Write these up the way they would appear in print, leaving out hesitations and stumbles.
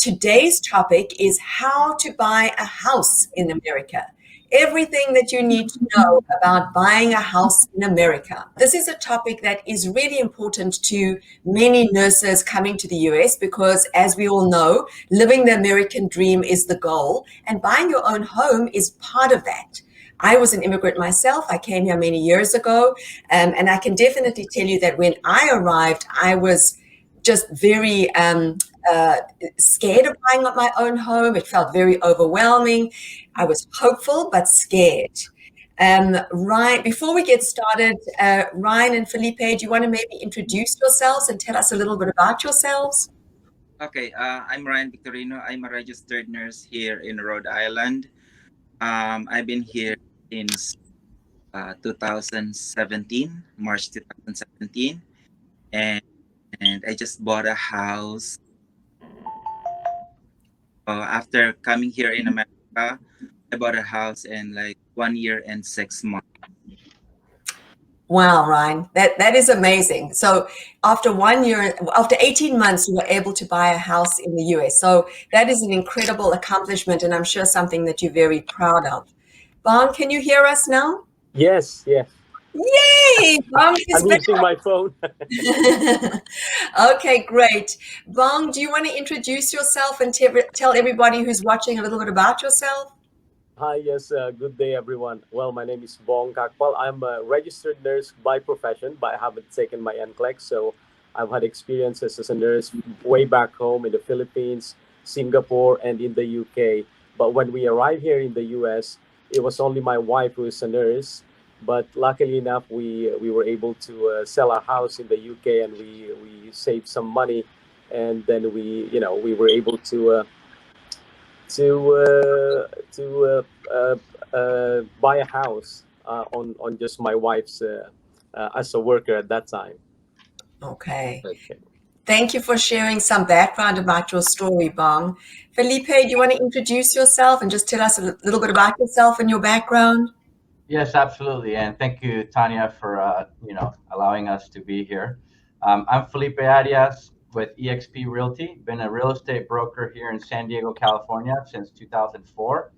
today's topic is how to buy a house in America. Everything that you need to know about buying a house in America. This is a topic that is really important to many nurses coming to the US because, as we all know, living the American dream is the goal, and buying your own home is part of that. I was an immigrant myself. I came here many years ago, and I can definitely tell you that when I arrived, I was just very scared of buying up my own home. It felt very overwhelming. I was hopeful but scared. Ryan, before we get started, Ryan and Felipe, do you want to maybe introduce yourselves and tell us a little bit about yourselves? Okay, I'm Ryan Victorino. I'm a registered nurse here in Rhode Island. I've been here since 2017, March 2017, and I just bought a house. After coming here in America, I bought a house in like 1 year and 6 months. Wow, Ryan, that is amazing. So after 1 year, after 18 months, you were able to buy a house in the US. So that is an incredible accomplishment, and I'm sure something that you're very proud of. Bon, can you hear us now? Yes. Yay! Bong is I'm using my phone. Okay, great. Bong, do you want to introduce yourself and tell everybody who's watching a little bit about yourself? Hi, yes, good day, everyone. Well, my name is Bong Kakpal. I'm a registered nurse by profession, but I haven't taken my NCLEX, so I've had experiences as a nurse way back home in the Philippines, Singapore, and in the UK. But when we arrived here in the US, it was only my wife who is a nurse. But luckily enough, we were able to sell our house in the UK, and we saved some money, and then we were able to buy a house on just my wife's as a worker at that time. Okay. Thank you for sharing some background about your story, Bong. Felipe, do you want to introduce yourself and just tell us a little bit about yourself and your background? Yes, absolutely. And thank you, Tanya, for allowing us to be here. I'm Felipe Arias with eXp Realty. Been a real estate broker here in San Diego, California since 2004.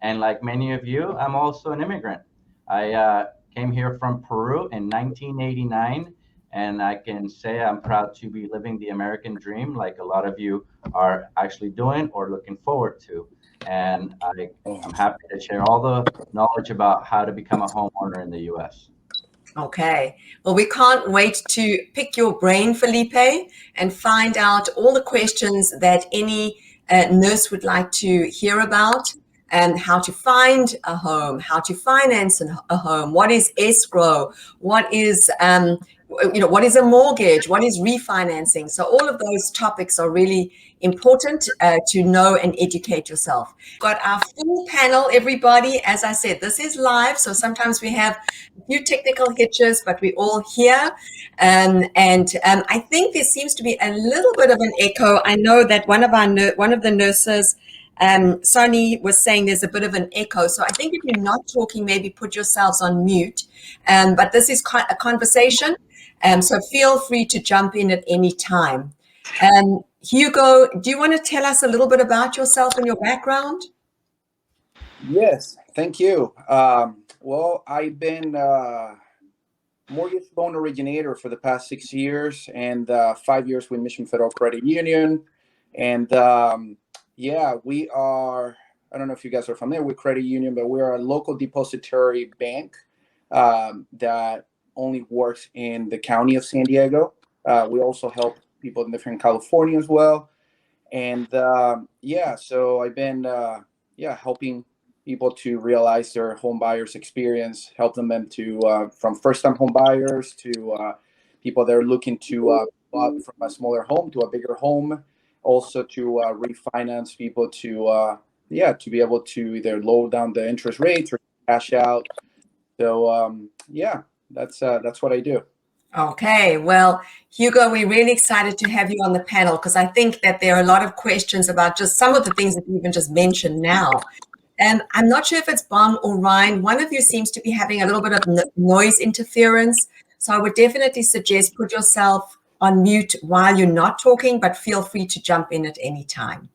And like many of you, I'm also an immigrant. I came here from Peru in 1989, and I can say I'm proud to be living the American dream like a lot of you are actually doing or looking forward to. And I'm happy to share all the knowledge about how to become a homeowner in the U.S. Okay. Well, we can't wait to pick your brain, Felipe, and find out all the questions that any nurse would like to hear about, and how to find a home, how to finance a home, what is escrow, what is what is a mortgage, what is refinancing. So all of those topics are really important to know and educate yourself. Got our full panel, everybody. As I said, this is live, so sometimes we have a few technical hitches, but we're all here. I think there seems to be a little bit of an echo. I know that one of the nurses, Sonny, was saying there's a bit of an echo. So I think if you're not talking, maybe put yourselves on mute. But this is a conversation. So feel free to jump in at any time. Hugo, do you want to tell us a little bit about yourself and your background? Yes, thank you. Well, I've been mortgage loan originator for the past 6 years and 5 years with Mission Federal Credit Union. And we are, I don't know if you guys are familiar with Credit Union, but we are a local depository bank that only works in the county of San Diego. We also help people in different California as well. And so I've been helping people to realize their home buyers experience, helping them to from first-time home buyers to people that are looking to buy from a smaller home to a bigger home, also to refinance people to be able to either lower down the interest rates or cash out. So that's what I do. Okay, well, Hugo, we're really excited to have you on the panel because I think that there are a lot of questions about just some of the things that you even just mentioned now. And I'm not sure if it's Bong or Ryan. One of you seems to be having a little bit of noise interference. So I would definitely suggest put yourself on mute while you're not talking, but feel free to jump in at any time.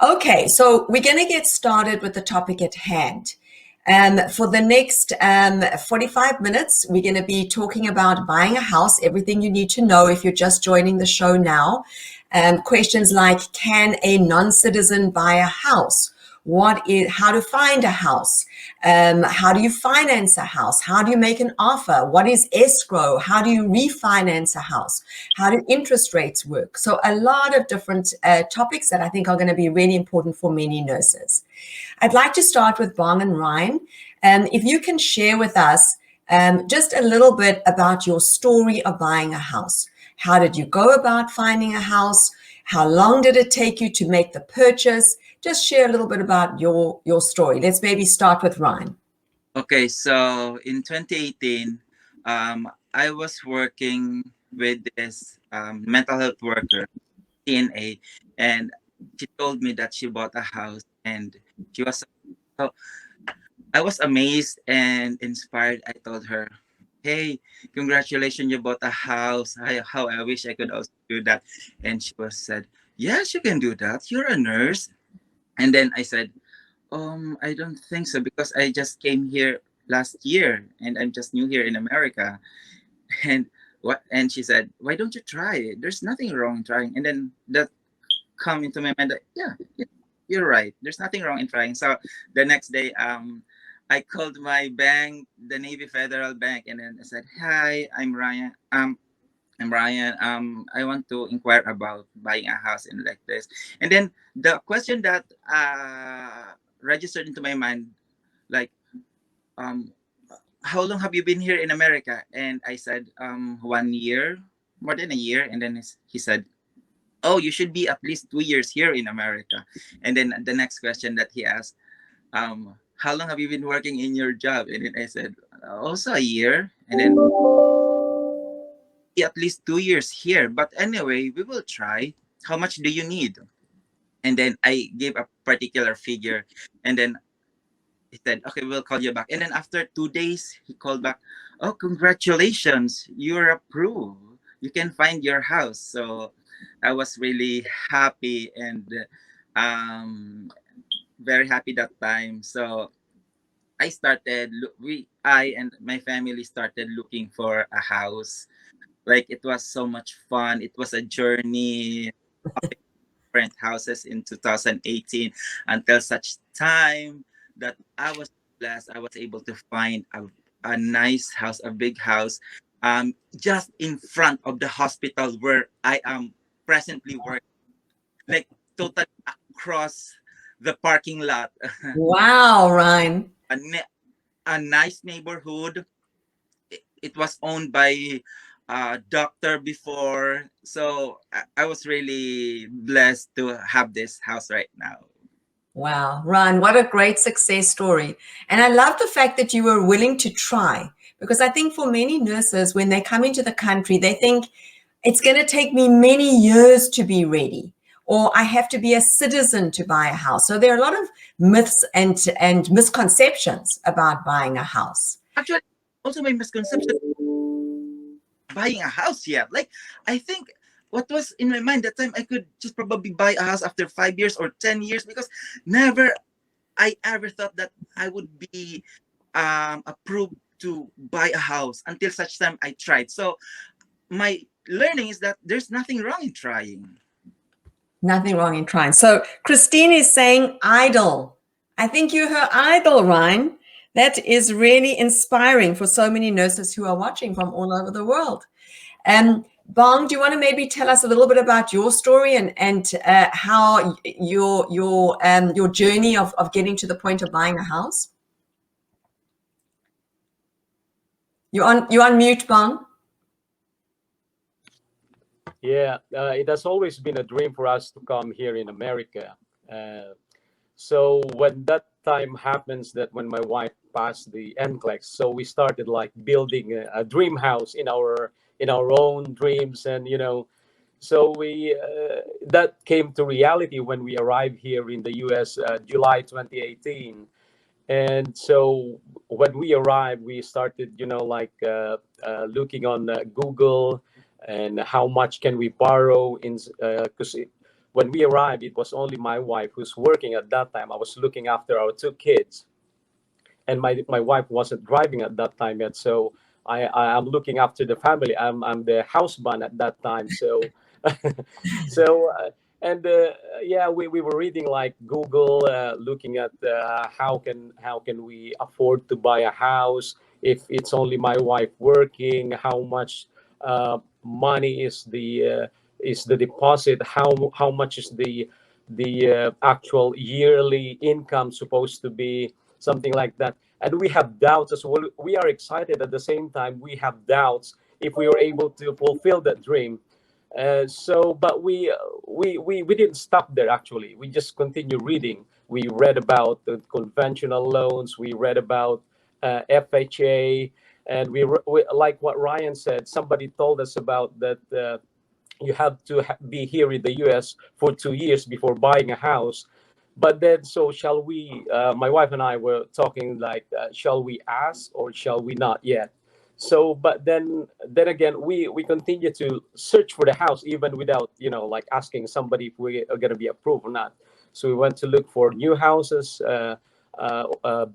Okay, so we're going to get started with the topic at hand. For the next 45 minutes, we're going to be talking about buying a house, everything you need to know if you're just joining the show now. Questions like, can a non-citizen buy a house? How to find a house? How do you finance a house? How do you make an offer? What is escrow? How do you refinance a house? How do interest rates work? So a lot of different topics that I think are going to be really important for many nurses. I'd like to start with Bong and Ryan. If you can share with us just a little bit about your story of buying a house. How did you go about finding a house? How long did it take you to make the purchase? Just share a little bit about your story. Let's maybe start with Ryan. Okay, so in 2018, I was working with this mental health worker, TNA, and she told me that she bought a house, and she was so I was amazed and inspired. I told her, "Hey, congratulations! You bought a house. How I wish I could also do that." And she was said, "Yes, you can do that. You're a nurse." And then I said, I don't think so because I just came here last year and I'm just new here in America." And what? And she said, "Why don't you try it? There's nothing wrong in trying." And then that come into my mind that yeah, you're right. There's nothing wrong in trying. So the next day, I called my bank, the Navy Federal Bank, and then I said, "Hi, I'm Ryan. I'm Ryan. I want to inquire about buying a house in like this." And then the question that registered into my mind, like, um, how long have you been here in America? And I said, 1 year, more than a year. And then he said, "Oh, you should be at least 2 years here in America." And then the next question that he asked, how long have you been working in your job? And then I said, also a year. And then at least 2 years here. But anyway, we will try. How much do you need? And then I gave a particular figure. And then he said, "Okay, we'll call you back." And then after 2 days, he called back, "Oh, congratulations. You're approved. You can find your house." So I was really happy and um, very happy that time. So I and my family started looking for a house. Like, it was so much fun. It was a journey, different houses in 2018 until such time that I was blessed. I was able to find a nice house, a big house, just in front of the hospital where I am presently working, like totally across the parking lot. Wow, Ryan. A nice neighborhood. It was owned by a doctor before, so I was really blessed to have this house right now. Wow, Ryan, what a great success story. And I love the fact that you were willing to try, because I think for many nurses, when they come into the country, they think it's going to take me many years to be ready, or I have to be a citizen to buy a house. So there are a lot of myths and misconceptions about buying a house. Actually, also my misconception buying a house yet. Like, I think what was in my mind that time, I could just probably buy a house after 5 years or 10 years, because never I ever thought that I would be approved to buy a house until such time I tried. So my learning is that there's nothing wrong in trying. Nothing wrong in trying. So Christine is saying idol. I think you're her idol, Ryan. That is really inspiring for so many nurses who are watching from all over the world. Bong, do you want to maybe tell us a little bit about your story and how your journey of getting to the point of buying a house? You're on mute, Bong. Yeah, it has always been a dream for us to come here in America. So when that time happens, that when my wife passed the NCLEX, so we started like building a dream house in our own dreams, and so we that came to reality when we arrived here in the U.S. July 2018. And so when we arrived, we started looking on Google and how much can we borrow in because when we arrived, it was only my wife who's working at that time. I was looking after our two kids, and my wife wasn't driving at that time yet. So I'm looking after the family. I'm the husband at that time. So so and yeah, we were reading like Google, looking at how can we afford to buy a house if it's only my wife working, how much money is the deposit, how much is the actual yearly income supposed to be, something like that. And we have doubts as well. We are excited at the same time. We have doubts if we were able to fulfill that dream. But we didn't stop there. Actually, we just continue reading. We read about the conventional loans. We read about FHA, and we like what Ryan said. Somebody told us about that. You have to be here in the US for 2 years before buying a house. But then, so shall we? My wife and I were talking like, shall we ask or shall we not yet? So, but then again, we continue to search for the house even without like asking somebody if we are going to be approved or not. So we went to look for new houses,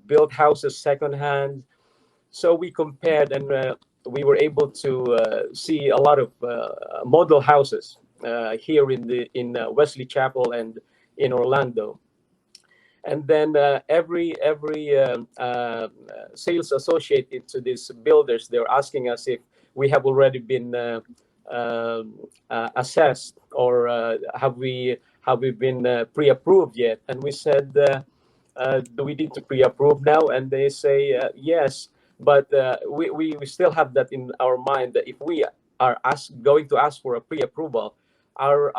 built houses secondhand. So we compared, and we were able to see a lot of model houses here in Wesley Chapel and in Orlando. And then every sales associated to these builders, they're asking us if we have already been assessed, or have we been pre-approved yet? And we said, do we need to pre-approve now? And they say yes, but we still have that in our mind, that if we are going to ask for a pre-approval, our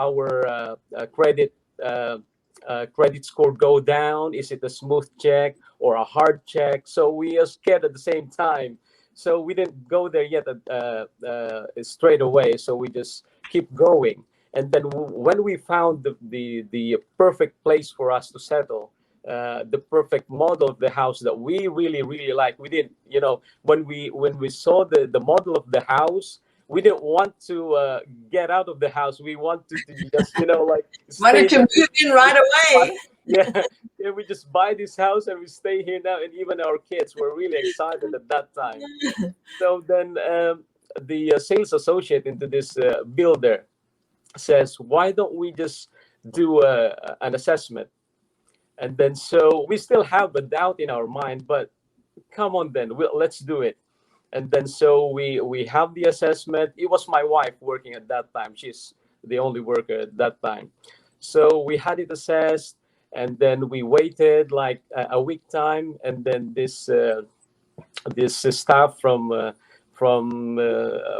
credit score go down? Is it a smooth check or a hard check? So we are scared at the same time. So we didn't go there yet straight away. So we just keep going. And then when we found the perfect place for us to settle, the perfect model of the house that we really really like, we didn't, when we saw the model of the house, we didn't want to get out of the house. We wanted to just, like, Wanted to move in right away. Yeah, yeah, we just buy this house and we stay here now. And even our kids were really excited at that time. So then the sales associate into this builder says, why don't we just do an assessment? And then so we still have a doubt in our mind, but come on then, let's do it. And then so we have the assessment. It was my wife working at that time. She's the only worker at that time. So we had it assessed, and then we waited like a week time, and then this staff from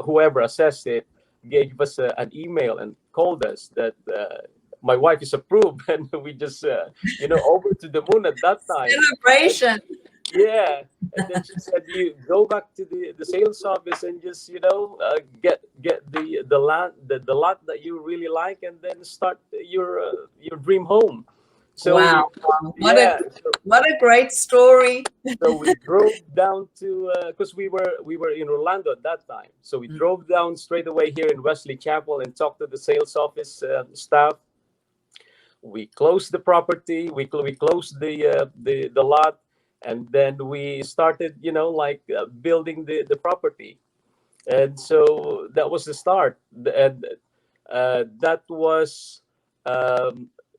whoever assessed it gave us an email and called us that my wife is approved, and we just over to the moon at that time. Celebration. Yeah, and then she said, "You go back to the sales office and just get the land, the lot that you really like, and then start your dream home." So wow, what a great story. So we drove down to because we were in Orlando at that time. So we drove down straight away here in Wesley Chapel and talked to the sales office staff. We closed the property. We closed the lot. And then we started, building the property. And so that was the start. And that was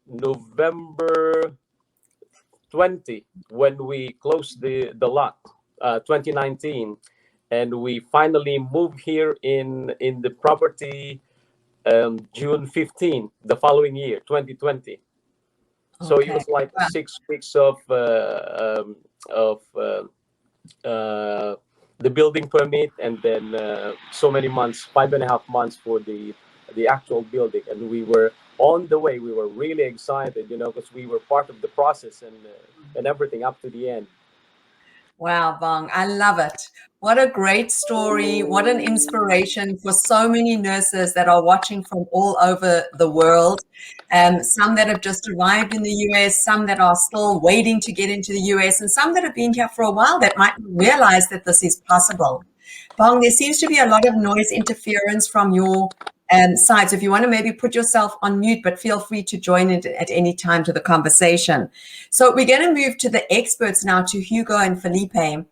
November 20 when we closed the lot, 2019. And we finally moved here in the property June 15, the following year, 2020. So it was like 6 weeks of the building permit, and then so many months, 5.5 months for the actual building. And we were on the way. We were really excited, because we were part of the process and everything up to the end. Wow, Bong, I love it. What a great story. What an inspiration for so many nurses that are watching from all over the world. Some that have just arrived in the US, some that are still waiting to get into the US, and some that have been here for a while that might realize that this is possible. Bong, there seems to be a lot of noise interference from your side. So if you want to maybe put yourself on mute, but feel free to join it at any time to the conversation. So we're going to move to the experts now, to Hugo and Felipe.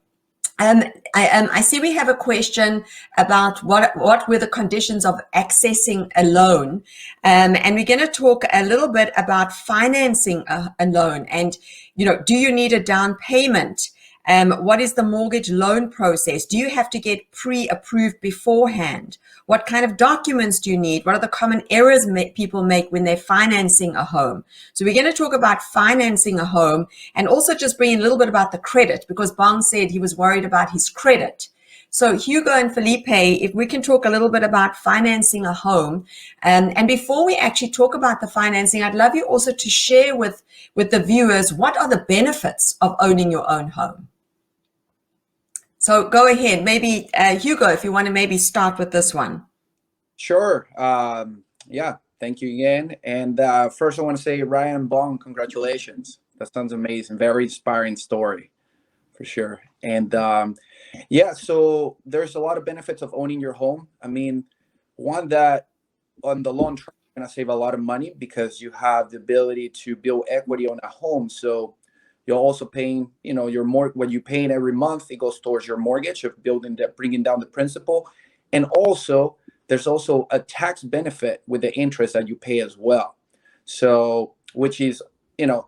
I see we have a question about what were the conditions of accessing a loan, and we're going to talk a little bit about financing a loan. And do you need a down payment? What is the mortgage loan process? Do you have to get pre-approved beforehand? What kind of documents do you need? What are the common errors people make when they're financing a home? So we're going to talk about financing a home, and also just bring in a little bit about the credit, because Bong said he was worried about his credit. So Hugo and Felipe, if we can talk a little bit about financing a home. And before we actually talk about the financing, I'd love you also to share with the viewers, what are the benefits of owning your own home? So go ahead, maybe Hugo, if you want to maybe start with this one. Sure. Yeah, thank you again. And first I want to say, Ryan and Bong, congratulations. That sounds amazing. Very inspiring story, for sure. And yeah, so there's a lot of benefits of owning your home. I mean, one, that on the long term, you're going to save a lot of money because you have the ability to build equity on a home. So you're also paying, your what you paying every month, it goes towards your mortgage of building that, bringing down the principal. And also, there's also a tax benefit with the interest that you pay as well. So, which is,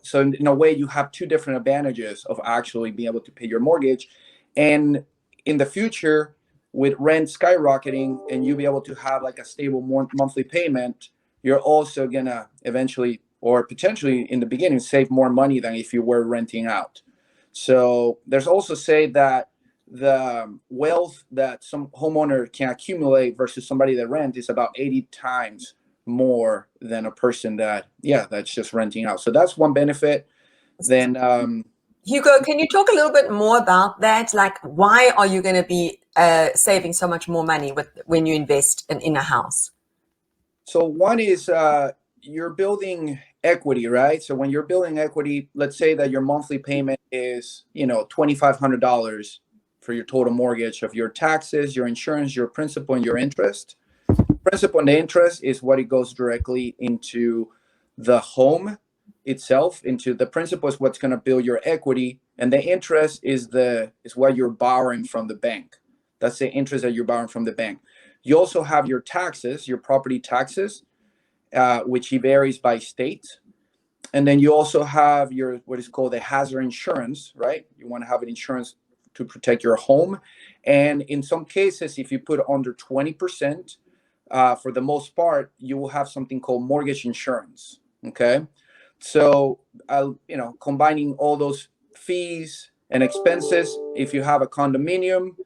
so in a way, you have two different advantages of actually being able to pay your mortgage. And in the future, with rent skyrocketing and you be able to have like a stable monthly payment, you're also gonna eventually, or potentially in the beginning, save more money than if you were renting out. So there's also say that the wealth that some homeowner can accumulate versus somebody that rent is about 80 times more than a person that's just renting out. So that's one benefit. Then Hugo, can you talk a little bit more about that? Like, why are you going to be saving so much more money when you invest in a house? So one is you're building equity, right? So when you're building equity, let's say that your monthly payment is, $2,500 for your total mortgage of your taxes, your insurance, your principal, and your interest. Principal and the interest is what it goes directly into the home itself. Into the principal is what's going to build your equity, and the interest is what you're borrowing from the bank. That's the interest that you're borrowing from the bank. You also have your taxes, your property taxes, which varies by state. And then you also have your what is called the hazard insurance, right? You want to have an insurance to protect your home. And in some cases, if you put under 20%, for the most part, you will have something called mortgage insurance. Okay. So, combining all those fees and expenses, if you have a condominium,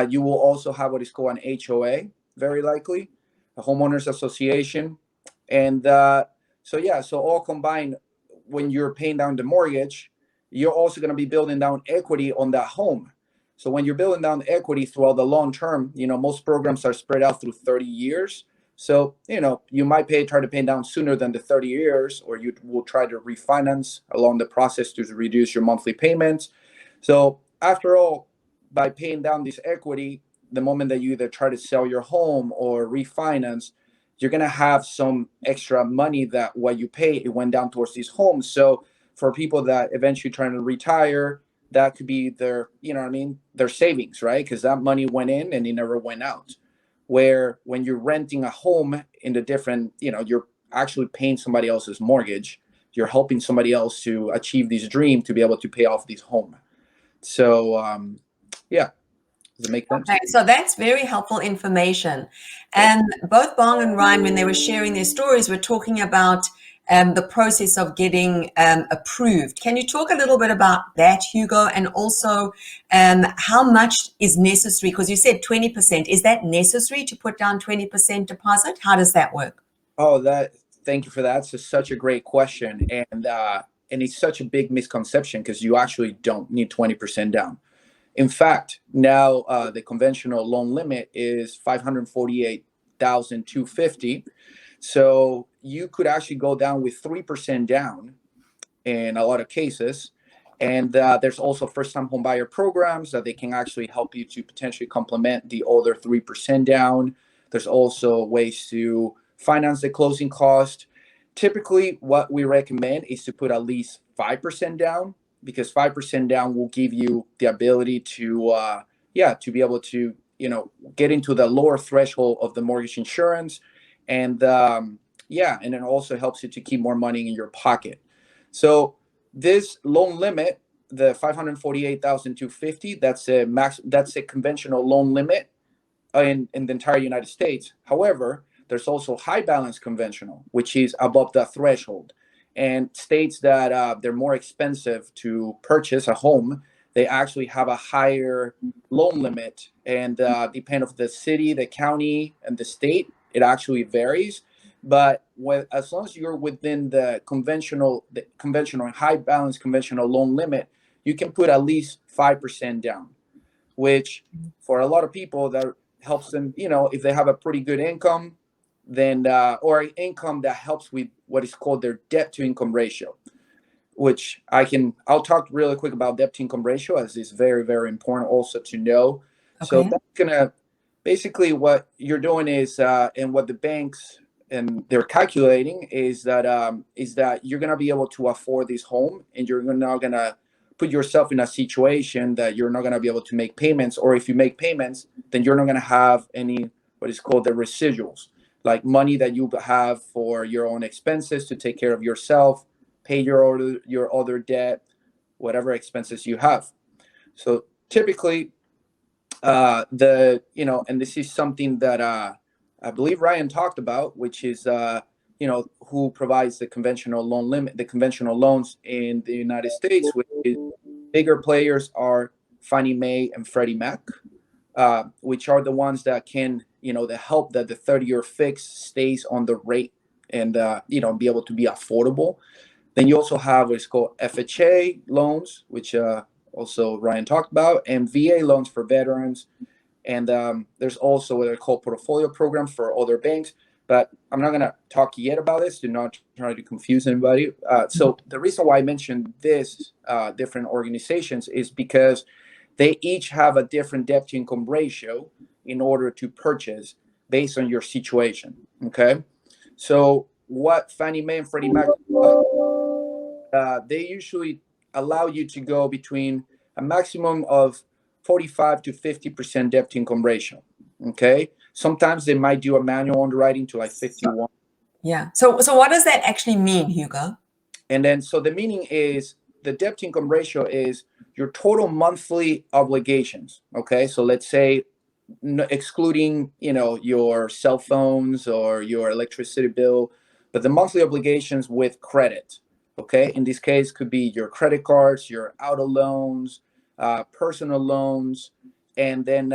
you will also have what is called an HOA, very likely, a homeowners association. And so all combined, when you're paying down the mortgage, you're also going to be building down equity on that home. So when you're building down equity throughout the long term, most programs are spread out through 30 years. So, you might try to pay down sooner than the 30 years, or you will try to refinance along the process to reduce your monthly payments. So after all, by paying down this equity, the moment that you either try to sell your home or refinance, you're going to have some extra money that what you pay, it went down towards these homes. So for people that eventually trying to retire, that could be their, their savings, right? Because that money went in and it never went out. Where when you're renting a home in the different, you're actually paying somebody else's mortgage. You're helping somebody else to achieve this dream to be able to pay off this home. So, yeah. Does it make sense? Okay, so that's very helpful information. And both Bong and Ryan, when they were sharing their stories, were talking about the process of getting approved. Can you talk a little bit about that, Hugo? And also how much is necessary? Because you said 20%. Is that necessary to put down 20% deposit? How does that work? Thank you for that. It's such a great question. And it's such a big misconception because you actually don't need 20% down. In fact, now the conventional loan limit is $548,250. So you could actually go down with 3% down in a lot of cases. And there's also first-time home buyer programs that they can actually help you to potentially complement the other 3% down. There's also ways to finance the closing cost. Typically, what we recommend is to put at least 5% down, because 5% down will give you the ability to, to be able to, get into the lower threshold of the mortgage insurance, and and it also helps you to keep more money in your pocket. So this loan limit, the 548,250, that's a max. That's a conventional loan limit in the entire United States. However, there's also high balance conventional, which is above the threshold. And states that they're more expensive to purchase a home, they actually have a higher loan limit. And depending on the city, the county, and the state, it actually varies. But as long as you're within the conventional high balance conventional loan limit, you can put at least 5% down, which for a lot of people that helps them, if they have a pretty good income, then or an income that helps with what is called their debt to income ratio, which I'll talk really quick about debt to income ratio, as it's very, very important also to know. So Okay. that's gonna basically what you're doing is, and what the banks and they're calculating is that you're gonna be able to afford this home, and you're not gonna put yourself in a situation that you're not gonna be able to make payments, or if you make payments, then you're not gonna have any what is called the residuals, like money that you have for your own expenses to take care of yourself, pay your other debt, whatever expenses you have. So typically, and this is something that I believe Ryan talked about, which is who provides the conventional loan limit, the conventional loans in the United States, which is bigger players are Fannie Mae and Freddie Mac, which are the ones that can, that help that the 30-year fix stays on the rate, and be able to be affordable. Then you also have what's called FHA loans, which also Ryan talked about, and VA loans for veterans. And there's also what are called portfolio programs for other banks. But I'm not going to talk yet about this to not try to confuse anybody. So the reason why I mentioned this different organizations is because they each have a different debt to income ratio in order to purchase based on your situation. Okay. So what Fannie Mae and Freddie Mac, they usually allow you to go between a maximum of 45 to 50% debt to income ratio. Okay. Sometimes they might do a manual underwriting to like 51. Yeah. So what does that actually mean, Hugo? And then, so the meaning is the debt to income ratio is your total monthly obligations. Okay. So let's say, excluding, your cell phones or your electricity bill, but the monthly obligations with credit. Okay. In this case, could be your credit cards, your auto loans, personal loans. And then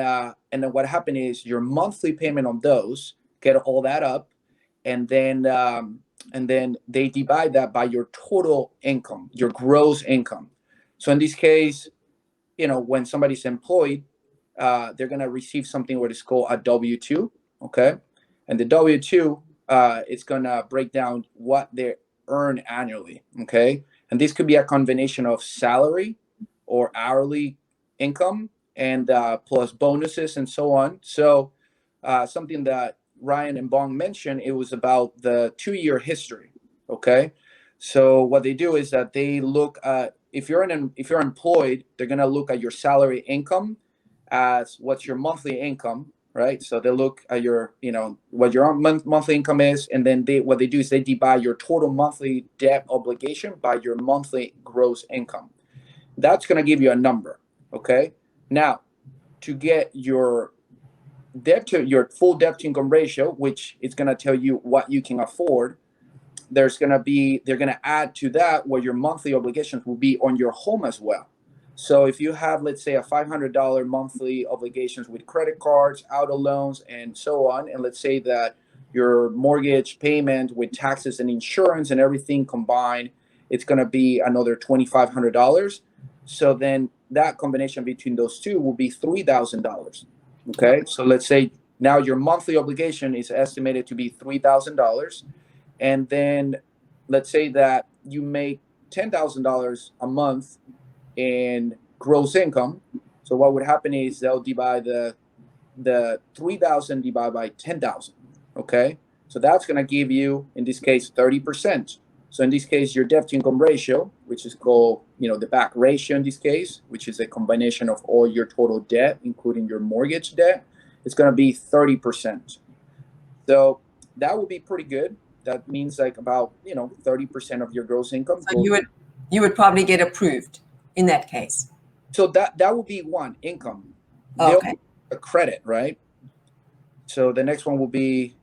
what happened is your monthly payment on those, get all that up, and then they divide that by your total income, your gross income. So in this case, when somebody's employed, they're going to receive something what is called a W-2. Okay. And the W-2, it's going to break down what they earn annually. Okay. And this could be a combination of salary or hourly income, and plus bonuses and so on. So something that Ryan and Bong mentioned, it was about the 2-year history. Okay. So what they do is that they look at, if you're employed, they're going to look at your salary income as what's your monthly income, right? So they look at your, what your monthly income is, and then what they do is they divide your total monthly debt obligation by your monthly gross income. That's going to give you a number. Okay. Now, to get your full debt to income ratio, which is going to tell you what you can afford, they're going to add to that what your monthly obligations will be on your home as well. So if you have, let's say, a $500 monthly obligations with credit cards, auto loans, and so on, and let's say that your mortgage payment with taxes and insurance and everything combined, it's going to be another $2,500. So then that combination between those two will be $3,000. Okay. So let's say now your monthly obligation is estimated to be $3,000. And then let's say that you make $10,000 a month in gross income. So what would happen is they'll divide the the 3,000 divided by 10,000. Okay, so that's going to give you, in this case, 30%. So in this case, your debt to income ratio, which is called, the back ratio in this case, which is a combination of all your total debt, including your mortgage debt, it's going to be 30%. So that would be pretty good. That means like about 30% of your gross income So goes. you would probably get approved in that case. So that would be one income. They'll Okay. a credit, right? So the next one will be,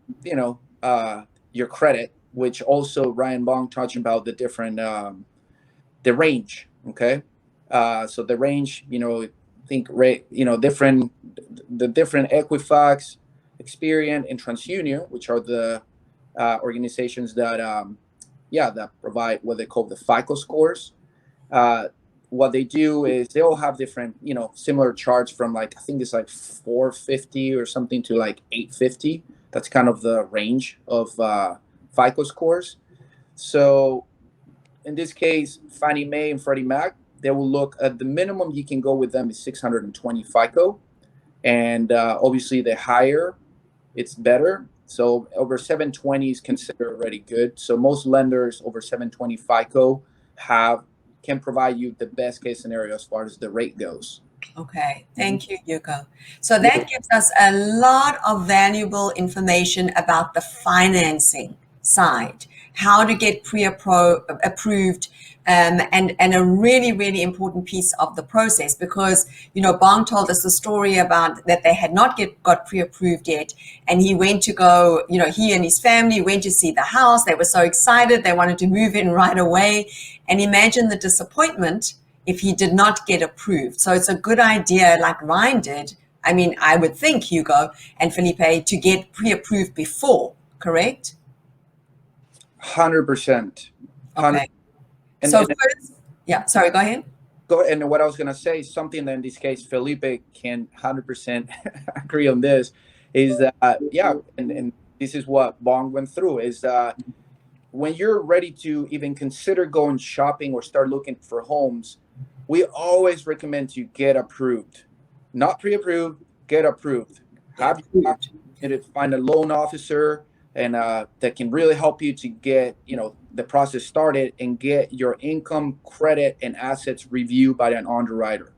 your credit, which also Ryan Bong talked about the different, the range. Okay. So the range, think rate, different, the different Equifax, Experian, and TransUnion, which are the organizations that, that provide what they call the FICO scores. Uh, what they do is they all have different, similar charts from like, I think it's like 450 or something to like 850. That's kind of the range of FICO scores. So in this case, Fannie Mae and Freddie Mac, they will look at the minimum you can go with them is 620 FICO. And obviously, the higher, it's better. So over 720 is considered already good. So most lenders over 720 FICO can provide you the best case scenario as far as the rate goes. Okay, thank you, Hugo. So that gives us a lot of valuable information about the financing side, how to get pre-approved, and a really, really important piece of the process, because, Bong told us the story about that they had not got pre-approved yet, and he went to go, he and his family went to see the house. They were so excited. They wanted to move in right away. And imagine the disappointment if he did not get approved. So it's a good idea, like Ryan did. I mean, I would think, Hugo and Felipe, to get pre-approved before, correct? 100%. Okay. So first, sorry, go ahead. Go ahead. And what I was going to say, something that in this case, Felipe can 100% agree on this, is that, and this is what Bong went through, is that when you're ready to even consider going shopping or start looking for homes, we always recommend you get approved. Not pre-approved, get approved. Have you find a loan officer and that can really help you to get the process started and get your income, credit, and assets reviewed by an underwriter.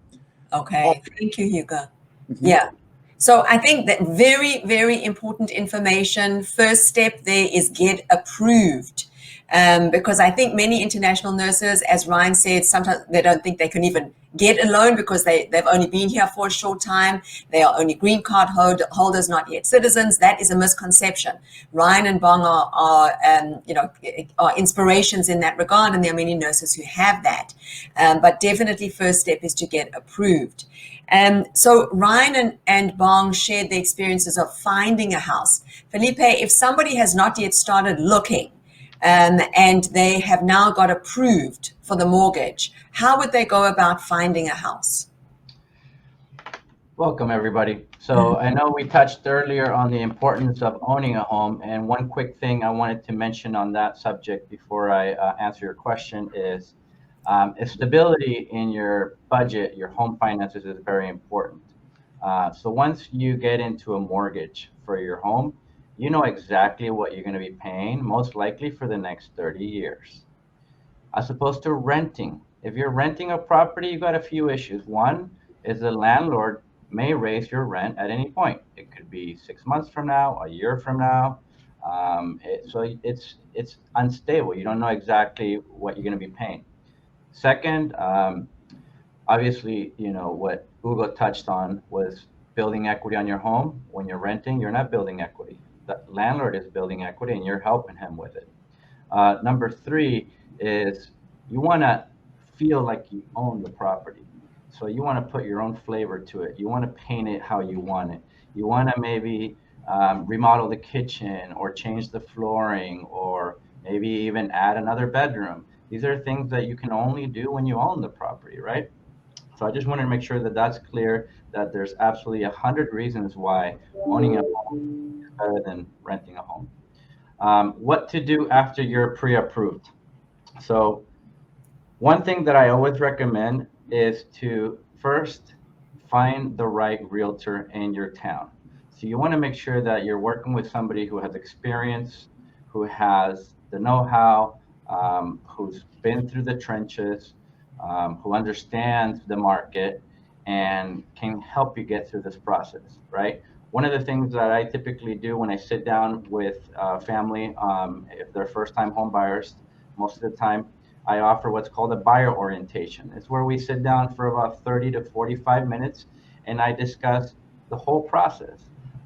Okay, thank you, Hugo. Mm-hmm. Yeah. So I think that very, very important information. First step there is get approved. Because I think many international nurses, as Ryan said, sometimes they don't think they can even get a loan because they've only been here for a short time. They are only green card holders, not yet citizens. That is a misconception. Ryan and Bong are inspirations in that regard, and there are many nurses who have that. But definitely first step is to get approved. So Ryan and Bong shared the experiences of finding a house. Felipe, if somebody has not yet started looking, and they have now got approved for the mortgage, how would they go about finding a house? Welcome, everybody. So I know we touched earlier on the importance of owning a home, and one quick thing I wanted to mention on that subject before I answer your question is stability in your budget, your home finances is very important. So once you get into a mortgage for your home, you know exactly what you're going to be paying, most likely for the next 30 years. As opposed to renting. If you're renting a property, you've got a few issues. One is the landlord may raise your rent at any point. It could be 6 months from now, a year from now. So it's unstable. You don't know exactly what you're going to be paying. Second, obviously, what Hugo touched on was building equity on your home. When you're renting, you're not building equity. The landlord is building equity and you're helping him with it. Number three is you want to feel like you own the property. So you want to put your own flavor to it. You want to paint it how you want it. You want to maybe remodel the kitchen or change the flooring or maybe even add another bedroom. These are things that you can only do when you own the property, right? So I just wanted to make sure that that's clear, that there's absolutely 100 reasons why owning a home is better than renting a home. What to do after you're pre-approved. So one thing that I always recommend is to first find the right realtor in your town. So you want to make sure that you're working with somebody who has experience, who has the know-how, who's been through the trenches, who understands the market, and can help you get through this process, right? One of the things that I typically do when I sit down with family, if they're first-time home buyers, most of the time, I offer what's called a buyer orientation. It's where we sit down for about 30 to 45 minutes and I discuss the whole process.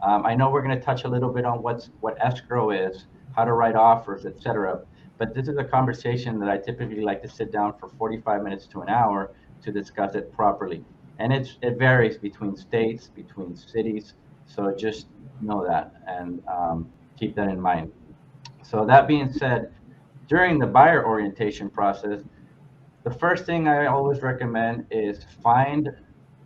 I know we're going to touch a little bit on what escrow is, how to write offers, etc. But this is a conversation that I typically like to sit down for 45 minutes to an hour to discuss it properly. And it varies between states, between cities. So just know that and keep that in mind. So that being said, during the buyer orientation process, the first thing I always recommend is find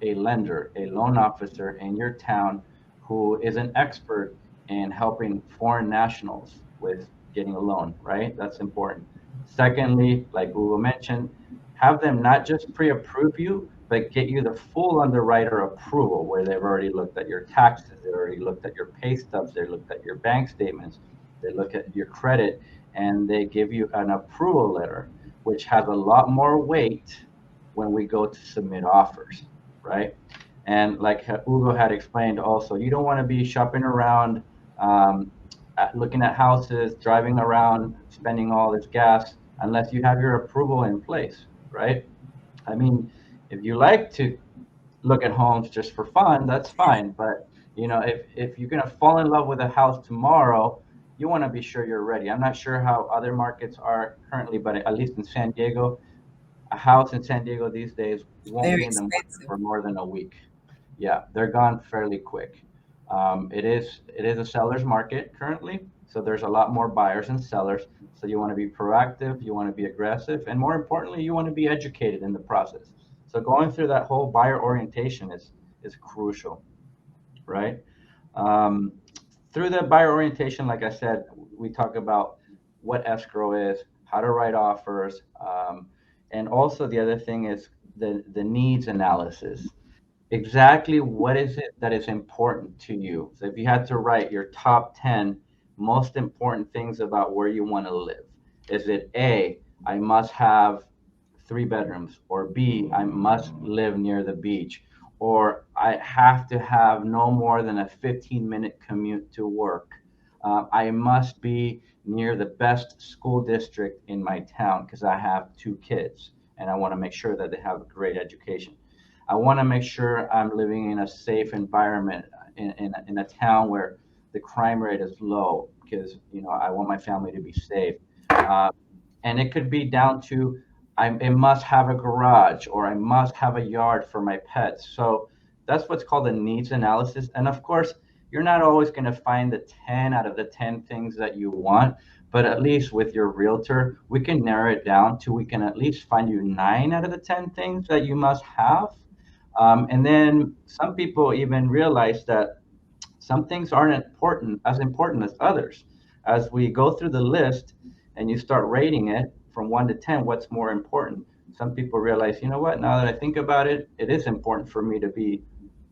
a lender, a loan officer in your town who is an expert in helping foreign nationals with getting a loan, right? That's important. Secondly, like Hugo mentioned, have them not just pre-approve you, but get you the full underwriter approval where they've already looked at your taxes, they already looked at your pay stubs, they looked at your bank statements, they look at your credit, and they give you an approval letter, which has a lot more weight when we go to submit offers, right? And like Hugo had explained also, you don't want to be shopping around, looking at houses, driving around, spending all this gas unless you have your approval in place, right? I mean, if you like to look at homes just for fun, that's fine. But if you're gonna fall in love with a house tomorrow, you want to be sure you're ready. I'm not sure how other markets are currently, but at least in San Diego, a house in San Diego these days won't Very be in the market expensive. for more than a week. Yeah, they're gone fairly quick. It is a seller's market currently, so there's a lot more buyers and sellers. So you want to be proactive, you want to be aggressive, and more importantly, you want to be educated in the process. So going through that whole buyer orientation is crucial, right? Um, Through the buyer orientation, like I said, we talk about what escrow is, how to write offers, and also the other thing is the needs analysis. Exactly what is it that is important to you? So if you had to write your top 10 most important things about where you want to live, is it A, I must have 3 bedrooms, or B, I must live near the beach, or I have to have no more than a 15-minute commute to work. I must be near the best school district in my town because I have 2 kids and I want to make sure that they have a great education. I want to make sure I'm living in a safe environment in a town where the crime rate is low because I want my family to be safe. Uh, and it could be down to I must have a garage or I must have a yard for my pets. So that's what's called a needs analysis. And of course, you're not always going to find the 10 out of the 10 things that you want, but at least with your realtor, we can narrow it down to we can at least find you 9 out of the 10 things that you must have. And then some people even realize that some things aren't important as others. As we go through the list and you start rating it from 1 to 10, what's more important? Some people realize, you know what, now that I think about it, it is important for me to be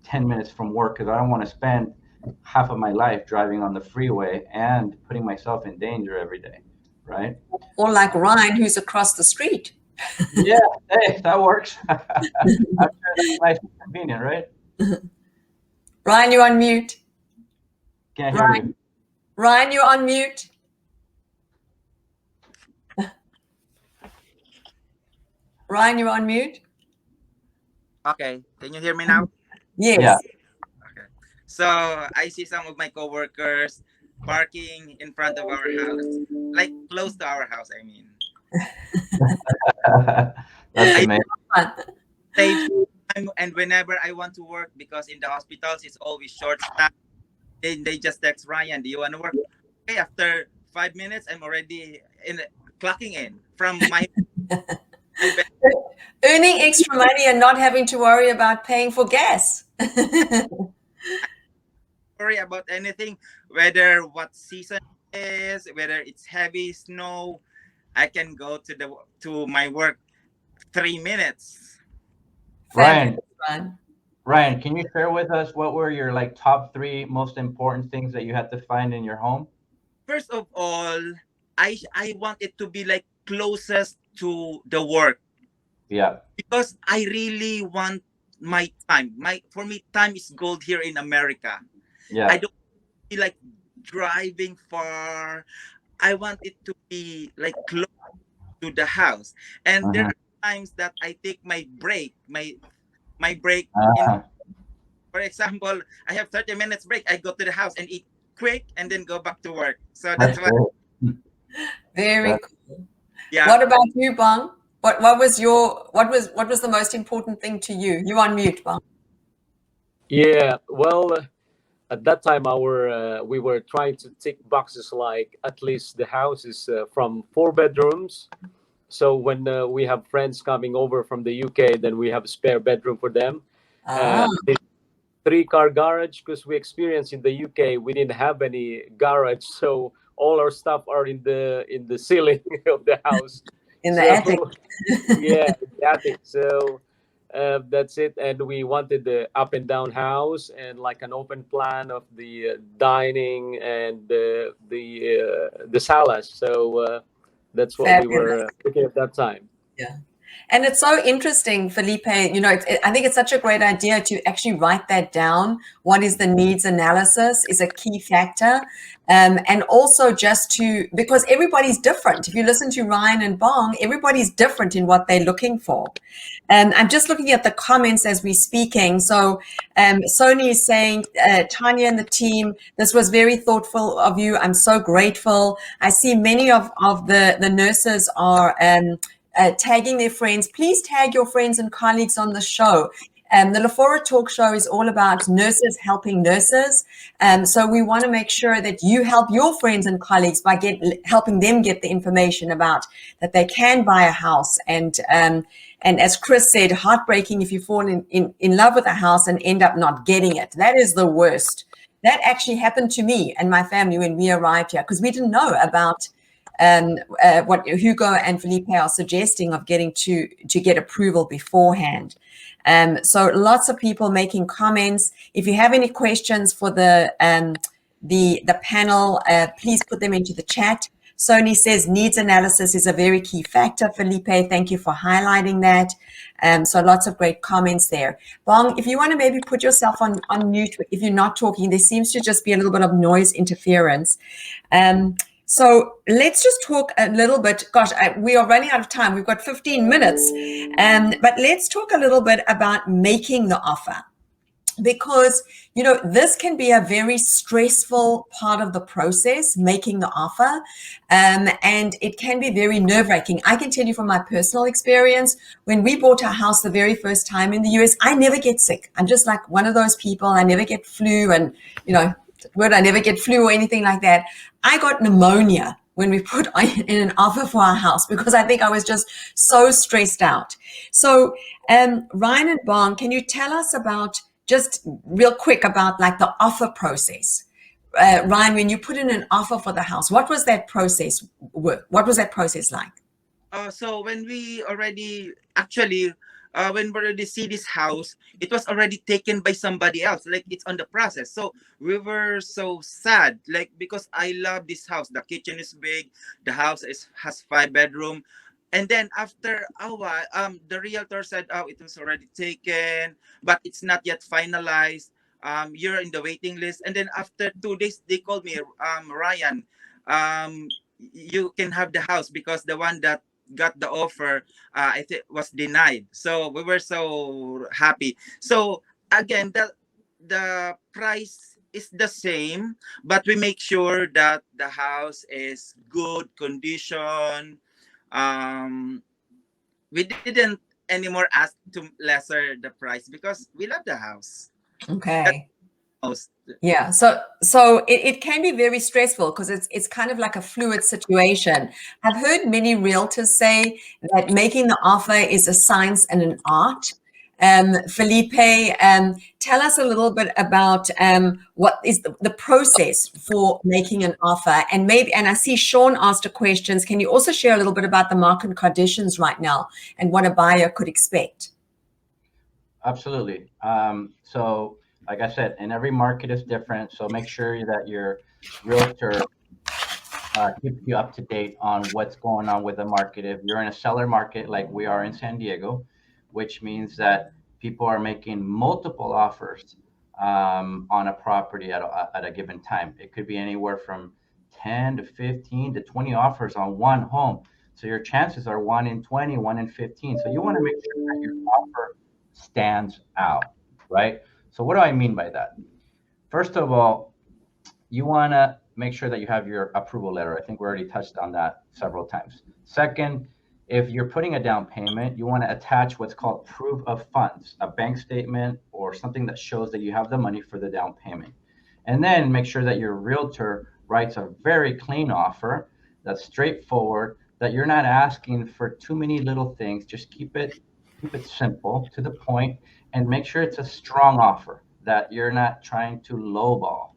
10 minutes from work because I don't want to spend half of my life driving on the freeway and putting myself in danger every day, right? Or like Ryan, who's across the street. Yeah, hey, that works. I'm sure that's nice and convenient, right? Ryan, you're on mute. Can't hear you. Ryan, you're on mute. Ryan, you're on mute. Okay, can you hear me now? Yes. Yeah. Okay. So I see some of my coworkers parking in front of our house, like close to our house. I mean, That's I amazing. save time, and whenever I want to work, because in the hospitals it's always short staff, they just text Ryan, "Do you want to work?" Okay, after 5 minutes, I'm already clocking in from my bed. Earning extra money and not having to worry about paying for gas. Worry about anything, whether what season is, whether it's heavy snow. I can go to my work 3 minutes. Ryan, Fabulous, Ryan. Ryan, can you share with us what were your like top three most important things that you had to find in your home? First of all, I want it to be like closest to the work, Yeah, because I really want my time. My For me, time is gold here in America. I yeah, don't feel like driving far. I want it to be like close to the house. And there uh-huh. are times that I take my break in, Uh, for example, I have 30 minutes break. I go to the house and eat quick and then go back to work. So that's that's why, great. Very That, cool. yeah. What about you, Bong? What was the most important thing to you? You on mute, Bong. Yeah, well, at that time, our we were trying to tick boxes like at least the house is from 4 bedrooms. So when we have friends coming over from the UK, then we have a spare bedroom for them. Ah, The 3-car garage, because we experienced in the UK, we didn't have any garage, so all our stuff are in the ceiling of the house. in the So attic. yeah, in the attic. So that's it. And we wanted the up and down house and like an open plan of the dining and the salas. So that's what we Fabulous. were looking at that time. Yeah. And it's so interesting, Felipe. I think it's such a great idea to actually write that down. What is the needs analysis is a key factor. And also because everybody's different. If you listen to Ryan and Bong, everybody's different in what they're looking for. I'm just looking at the comments as we're speaking. So Sony is saying, Tanya and the team, this was very thoughtful of you. I'm so grateful. I see many of the nurses are tagging their friends. Please tag your friends and colleagues on the show. The Lafora Talk Show is all about nurses helping nurses. So we want to make sure that you help your friends and colleagues by helping them get the information about that they can buy a house. And as Chris said, heartbreaking if you fall in love with a house and end up not getting it. That is the worst. That actually happened to me and my family when we arrived here because we didn't know about what Hugo and Felipe are suggesting of getting to get approval beforehand. So lots of people making comments. If you have any questions for the panel, please put them into the chat. Sony says needs analysis is a very key factor. Felipe, thank you for highlighting that. So lots of great comments there. Bong, if you want to maybe put yourself on mute, if you're not talking, there seems to just be a little bit of noise interference. So let's just talk a little bit. Gosh, we are running out of time. We've got 15 minutes. But let's talk a little bit about making the offer. Because, this can be a very stressful part of the process, making the offer. And it can be very nerve-wracking. I can tell you from my personal experience, when we bought our house the very first time in the US, I never get sick. I'm just like one of those people. I never get flu and, I never get flu or anything like that. I got pneumonia when we put in an offer for our house because I think I was just so stressed out. So Ryan and Bong, can you tell us about just real quick about like the offer process? Ryan, when you put in an offer for the house, what was that process? What was that process like? So when we already actually when we already see this house, it was already taken by somebody else. Like it's on the process. So we were so sad, like because I love this house. The kitchen is big. The house has 5 bedroom. And then after a while, the realtor said, "Oh, it was already taken, but it's not yet finalized. You're in the waiting list." And then after 2 days, they called me, Ryan, you can have the house because the one that got the offer, I think was denied. So we were so happy. So again, the price is the same, but we make sure that the house is good condition. Um, we didn't anymore ask to lesser the price because we love the house. That's Okay. most. Yeah, so it can be very stressful because it's kind of like a fluid situation. I've heard many realtors say that making the offer is a science and an art. Felipe, tell us a little bit about what is the process for making an offer, and I see Sean asked a question. Can you also share a little bit about the market conditions right now and what a buyer could expect? Absolutely. So, like I said, and every market is different. So make sure that your realtor keeps you up to date on what's going on with the market. If you're in a seller market like we are in San Diego, which means that people are making multiple offers on a property at a given time. It could be anywhere from 10 to 15 to 20 offers on one home. So your chances are 1 in 20, 1 in 15. So you want to make sure that your offer stands out, right? So what do I mean by that? First of all, you want to make sure that you have your approval letter. I think we already touched on that several times. Second, if you're putting a down payment, you want to attach what's called proof of funds, a bank statement or something that shows that you have the money for the down payment. And then make sure that your realtor writes a very clean offer that's straightforward, that you're not asking for too many little things. Just keep it simple, to the point, and make sure it's a strong offer, that you're not trying to lowball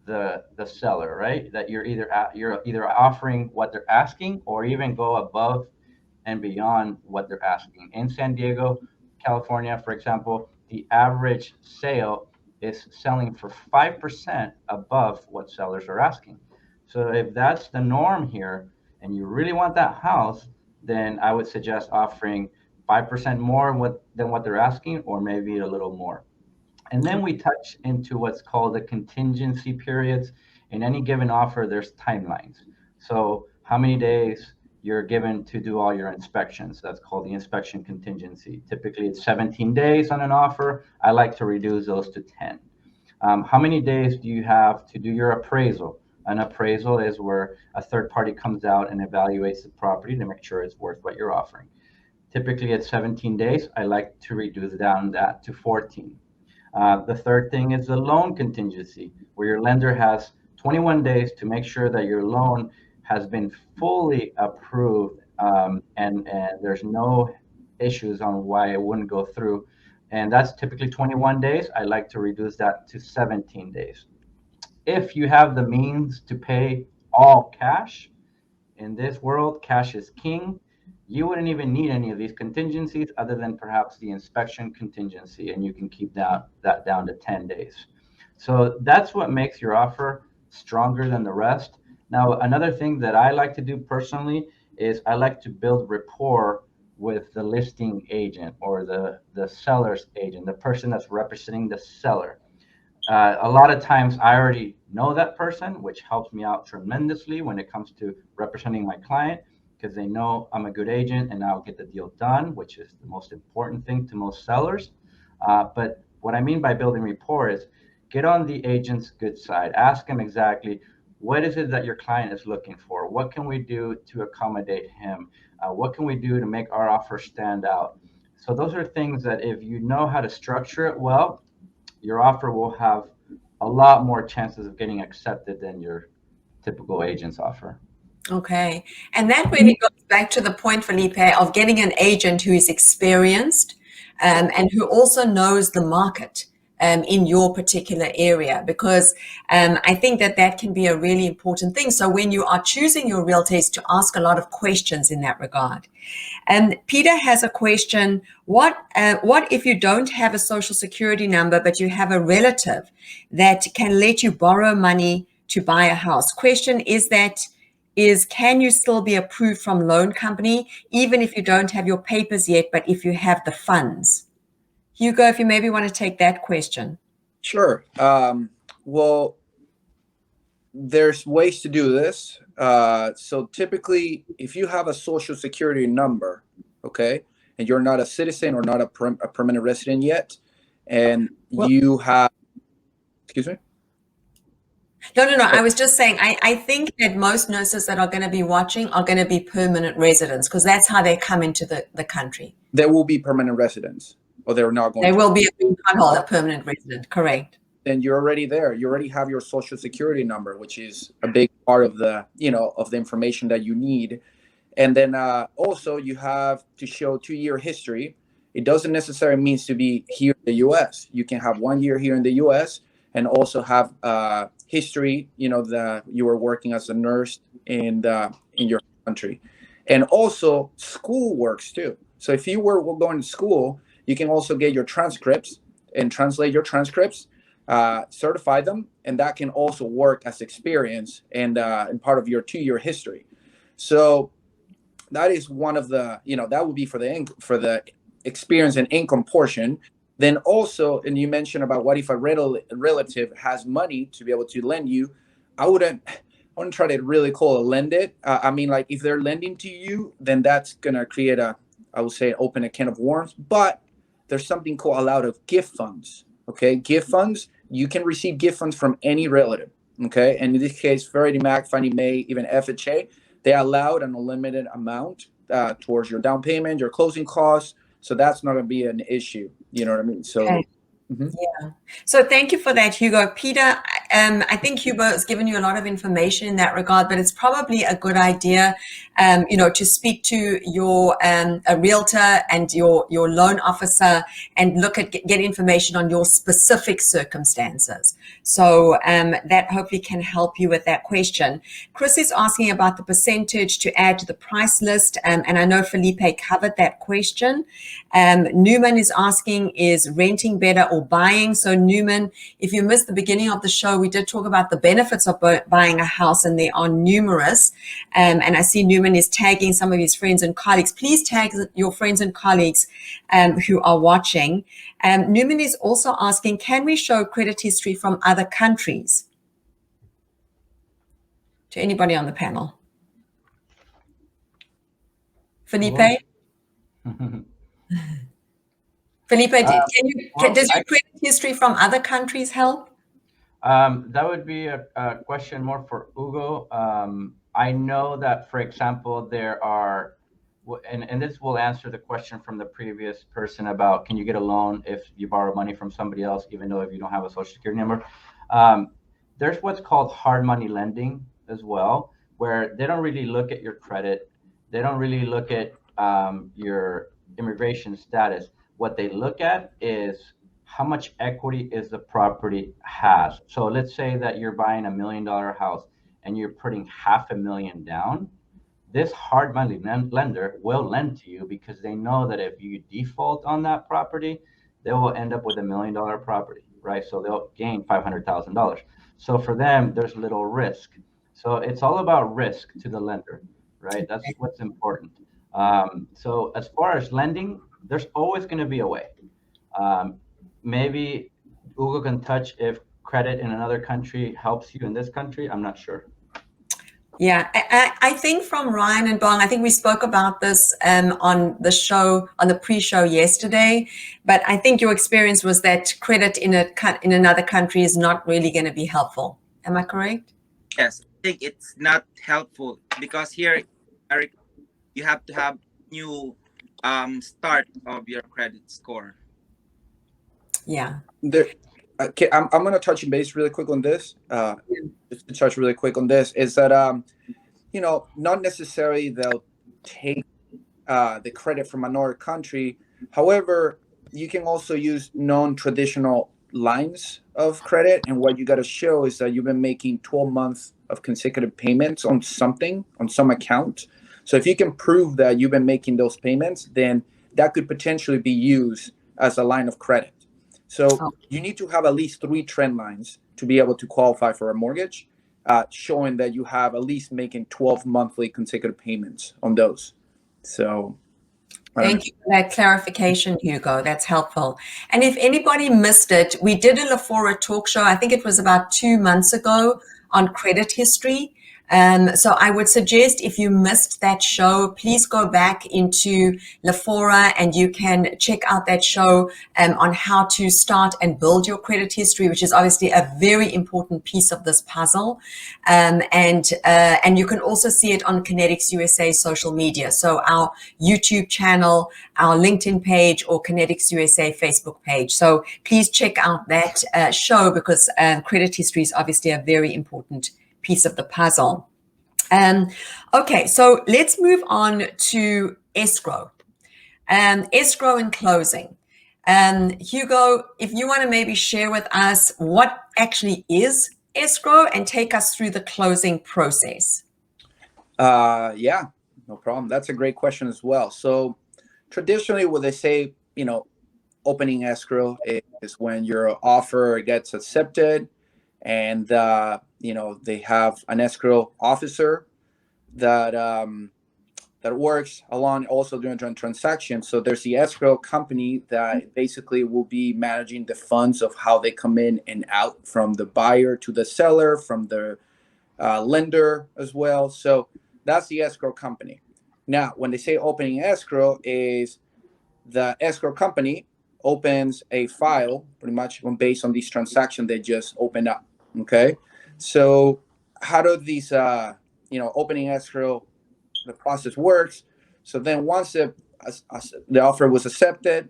the seller, right? That you're either offering what they're asking or even go above and beyond what they're asking. In San Diego, California, for example, the average sale is selling for 5% above what sellers are asking. So if that's the norm here and you really want that house, then I would suggest offering 5% more than what they're asking, or maybe a little more. And then we touch into what's called the contingency periods. In any given offer, there's timelines. So how many days you're given to do all your inspections. That's called the inspection contingency. Typically, it's 17 days on an offer. I like to reduce those to 10. How many days do you have to do your appraisal? An appraisal is where a third party comes out and evaluates the property to make sure it's worth what you're offering. Typically, at 17 days, I like to reduce down that to 14. The third thing is the loan contingency, where your lender has 21 days to make sure that your loan has been fully approved, and there's no issues on why it wouldn't go through. And that's typically 21 days. I like to reduce that to 17 days. If you have the means to pay all cash, in this world, cash is king. You wouldn't even need any of these contingencies other than perhaps the inspection contingency, and you can keep that down to 10 days. So that's what makes your offer stronger than the rest. Now, another thing that I like to do personally is I like to build rapport with the listing agent or the seller's agent, the person that's representing the seller. A lot of times I already know that person, which helps me out tremendously when it comes to representing my client, because they know I'm a good agent and I'll get the deal done, which is the most important thing to most sellers. But what I mean by building rapport is get on the agent's good side. Ask him exactly what is it that your client is looking for? What can we do to accommodate him? What can we do to make our offer stand out? So those are things that if you know how to structure it well, your offer will have a lot more chances of getting accepted than your typical agent's offer. Okay. And that really goes back to the point, Felipe, of getting an agent who is experienced and who also knows the market in your particular area, because I think that can be a really important thing. So when you are choosing your realtors, to ask a lot of questions in that regard. And Peter has a question. What if you don't have a social security number, but you have a relative that can let you borrow money to buy a house? Question is can you still be approved from loan company, even if you don't have your papers yet, but if you have the funds? Hugo, if you maybe want to take that question. Sure. Well, there's ways to do this. So typically, if you have a social security number, okay, and you're not a citizen or not a permanent resident yet, and you have, excuse me? No. I was just saying, I think that most nurses that are going to be watching are going to be permanent residents, because that's how they come into the country. There will be permanent residents, or they're not going They to. will be a green card holder, permanent resident, correct. Then you're already there. You already have your social security number, which is a big part of the, of the information that you need. And then also you have to show 2-year history. It doesn't necessarily mean to be here in the U.S. You can have 1 year here in the U.S. and also have history, that you were working as a nurse in your country. And also school works too. So if you were going to school You can also get your transcripts and translate your transcripts, certify them, and that can also work as experience and part of your 2-year history. So that is one of the, that would be for the experience and income portion. Then also, and you mentioned about what if a relative has money to be able to lend you. I wouldn't try to really call it lend it. I mean, like if they're lending to you, then that's gonna create I would say, open a can of worms. But there's something called allowed of gift funds. Okay, gift funds. You can receive gift funds from any relative. Okay, and in this case, Freddie Mac, Fannie Mae, even FHA, they allowed an unlimited amount towards your down payment, your closing costs. So that's not going to be an issue. You know what I mean? So. Okay. Yeah. So thank you for that, Hugo. Peter, I think Hugo has given you a lot of information in that regard, but it's probably a good idea, to speak to your a realtor and your loan officer and look at get information on your specific circumstances. So that hopefully can help you with that question. Chris is asking about the percentage to add to the price list, and I know Felipe covered that question. Newman is asking, is renting better or buying? So Newman, if you missed the beginning of the show, we did talk about the benefits of buying a house, and there are numerous. And I see Newman is tagging some of his friends and colleagues. Please tag your friends and colleagues who are watching. Newman is also asking, can we show credit history from other countries? To anybody on the panel. Felipe? Felipe, does your credit history from other countries help? That would be a question more for Hugo. I know that, for example, there are, and this will answer the question from the previous person about can you get a loan if you borrow money from somebody else, even though if you don't have a social security number. There's what's called hard money lending as well, where they don't really look at your credit. They don't really look at your immigration status. What they look at is how much equity is the property has. So let's say that you're buying $1 million house and you're putting $500,000 down. This hard money lender will lend to you because they know that if you default on that property, they will end up with $1 million property, right? So they'll gain $500,000. So for them, there's little risk. So it's all about risk to the lender, right? That's what's important. So as far as lending, there's always going to be a way. Maybe Hugo can touch if credit in another country helps you in this country. I'm not sure. Yeah, I think from Ryan and Bong, I think we spoke about this on the show, on the pre-show yesterday, but I think your experience was that credit in another country is not really going to be helpful. Am I correct? Yes, I think it's not helpful because here in America, you have to have new start of your credit score. Yeah. Okay, I'm going to touch base really quick on this. Just to touch really quick on this is that, not necessarily they'll take the credit from another country. However, you can also use non-traditional lines of credit. And what you got to show is that you've been making 12 months of consecutive payments on some account. So if you can prove that you've been making those payments, then that could potentially be used as a line of credit. So you need to have at least 3 trend lines to be able to qualify for a mortgage, showing that you have at least making 12 monthly consecutive payments on those. So thank you for that clarification, Hugo. That's helpful. And if anybody missed it, we did a Lafora talk show, I think it was about 2 months ago, on credit history. So I would suggest if you missed that show, please go back into Lafora and you can check out that show on how to start and build your credit history, which is obviously a very important piece of this puzzle. And you can also see it on Connetics USA social media. So our YouTube channel, our LinkedIn page, or Connetics USA Facebook page. So please check out that show because credit history is obviously a very important piece of the puzzle. Okay, so let's move on to escrow. Escrow and closing. Hugo, if you want to maybe share with us what actually is escrow and take us through the closing process. Yeah, no problem. That's a great question as well. So traditionally, what they say, opening escrow is when your offer gets accepted, and they have an escrow officer that that works along also during transactions. So there's the escrow company that basically will be managing the funds of how they come in and out from the buyer to the seller, from the lender as well. So that's the escrow company. Now, when they say opening escrow, is the escrow company opens a file pretty much based on these transactions they just opened up. Okay, so how do these opening escrow, the process works? So then once the offer was accepted,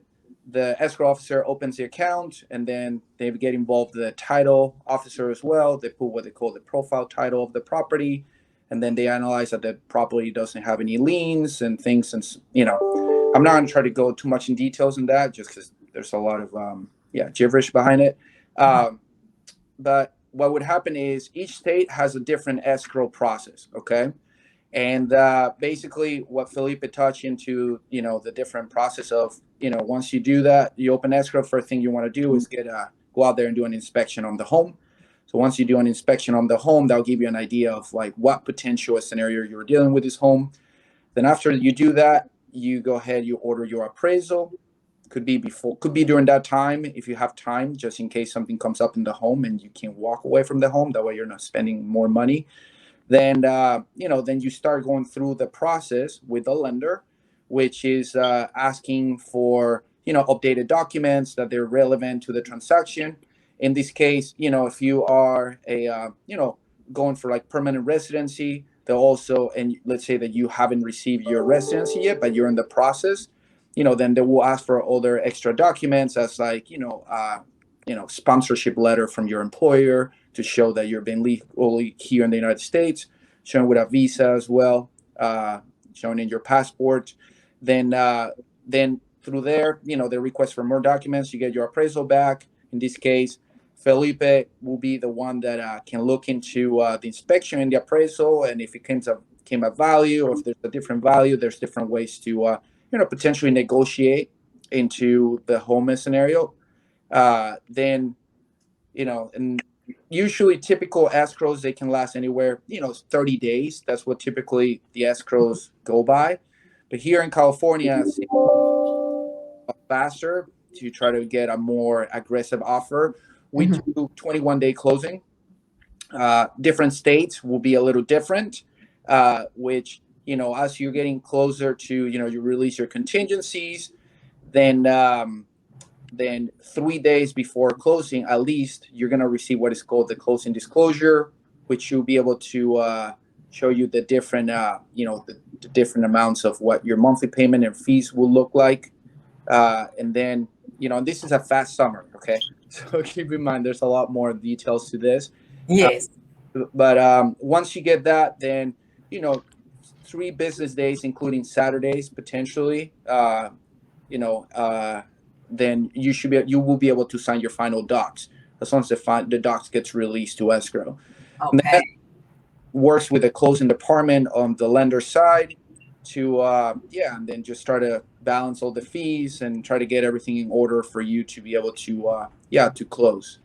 the escrow officer opens the account, and then they get involved the title officer as well. They put what they call the profile title of the property, and then they analyze that the property doesn't have any liens and things. And I'm not going to try to go too much in details on that, just because there's a lot of gibberish behind it. But what would happen is each state has a different escrow process. Okay. And basically what Felipe touched into, the different process of, once you do that, you open escrow, first thing you want to do is go out there and do an inspection on the home. So once you do an inspection on the home, that'll give you an idea of like what potential scenario you're dealing with this home. Then after you do that, you go ahead, you order your appraisal. Could be during that time if you have time, just in case something comes up in the home and you can't walk away from the home. That way you're not spending more money. Then then you start going through the process with the lender, which is asking for updated documents that they're relevant to the transaction. In this case, if you are a going for like permanent residency, they'll also, and let's say that you haven't received your residency yet, but you're in the process, then they will ask for other extra documents as like sponsorship letter from your employer to show that you've been legally here in the United States, showing with a visa as well, showing in your passport. Then through there, they request for more documents. You get your appraisal back. In this case, Felipe will be the one that can look into the inspection and the appraisal, and if it came a value, or if there's a different value, there's different ways to potentially negotiate into the home scenario. Then and usually typical escrows, they can last anywhere 30 days. That's what typically the escrows go by. But here in California, it's faster to try to get a more aggressive offer. We do 21-day closing. Different states will be a little different, which as you're getting closer to you release your contingencies, then 3 days before closing, at least, you're going to receive what is called the closing disclosure, which you'll be able to show you the different, the different amounts of what your monthly payment and fees will look like. And then, this is a fast summer, okay? So keep in mind, there's a lot more details to this. Yes. But once you get that, then, 3 business days, including Saturdays, potentially, then you will be able to sign your final docs as long as the docs gets released to escrow. Okay. Works with the closing department on the lender side to and then just try to balance all the fees and try to get everything in order for you to be able to to close.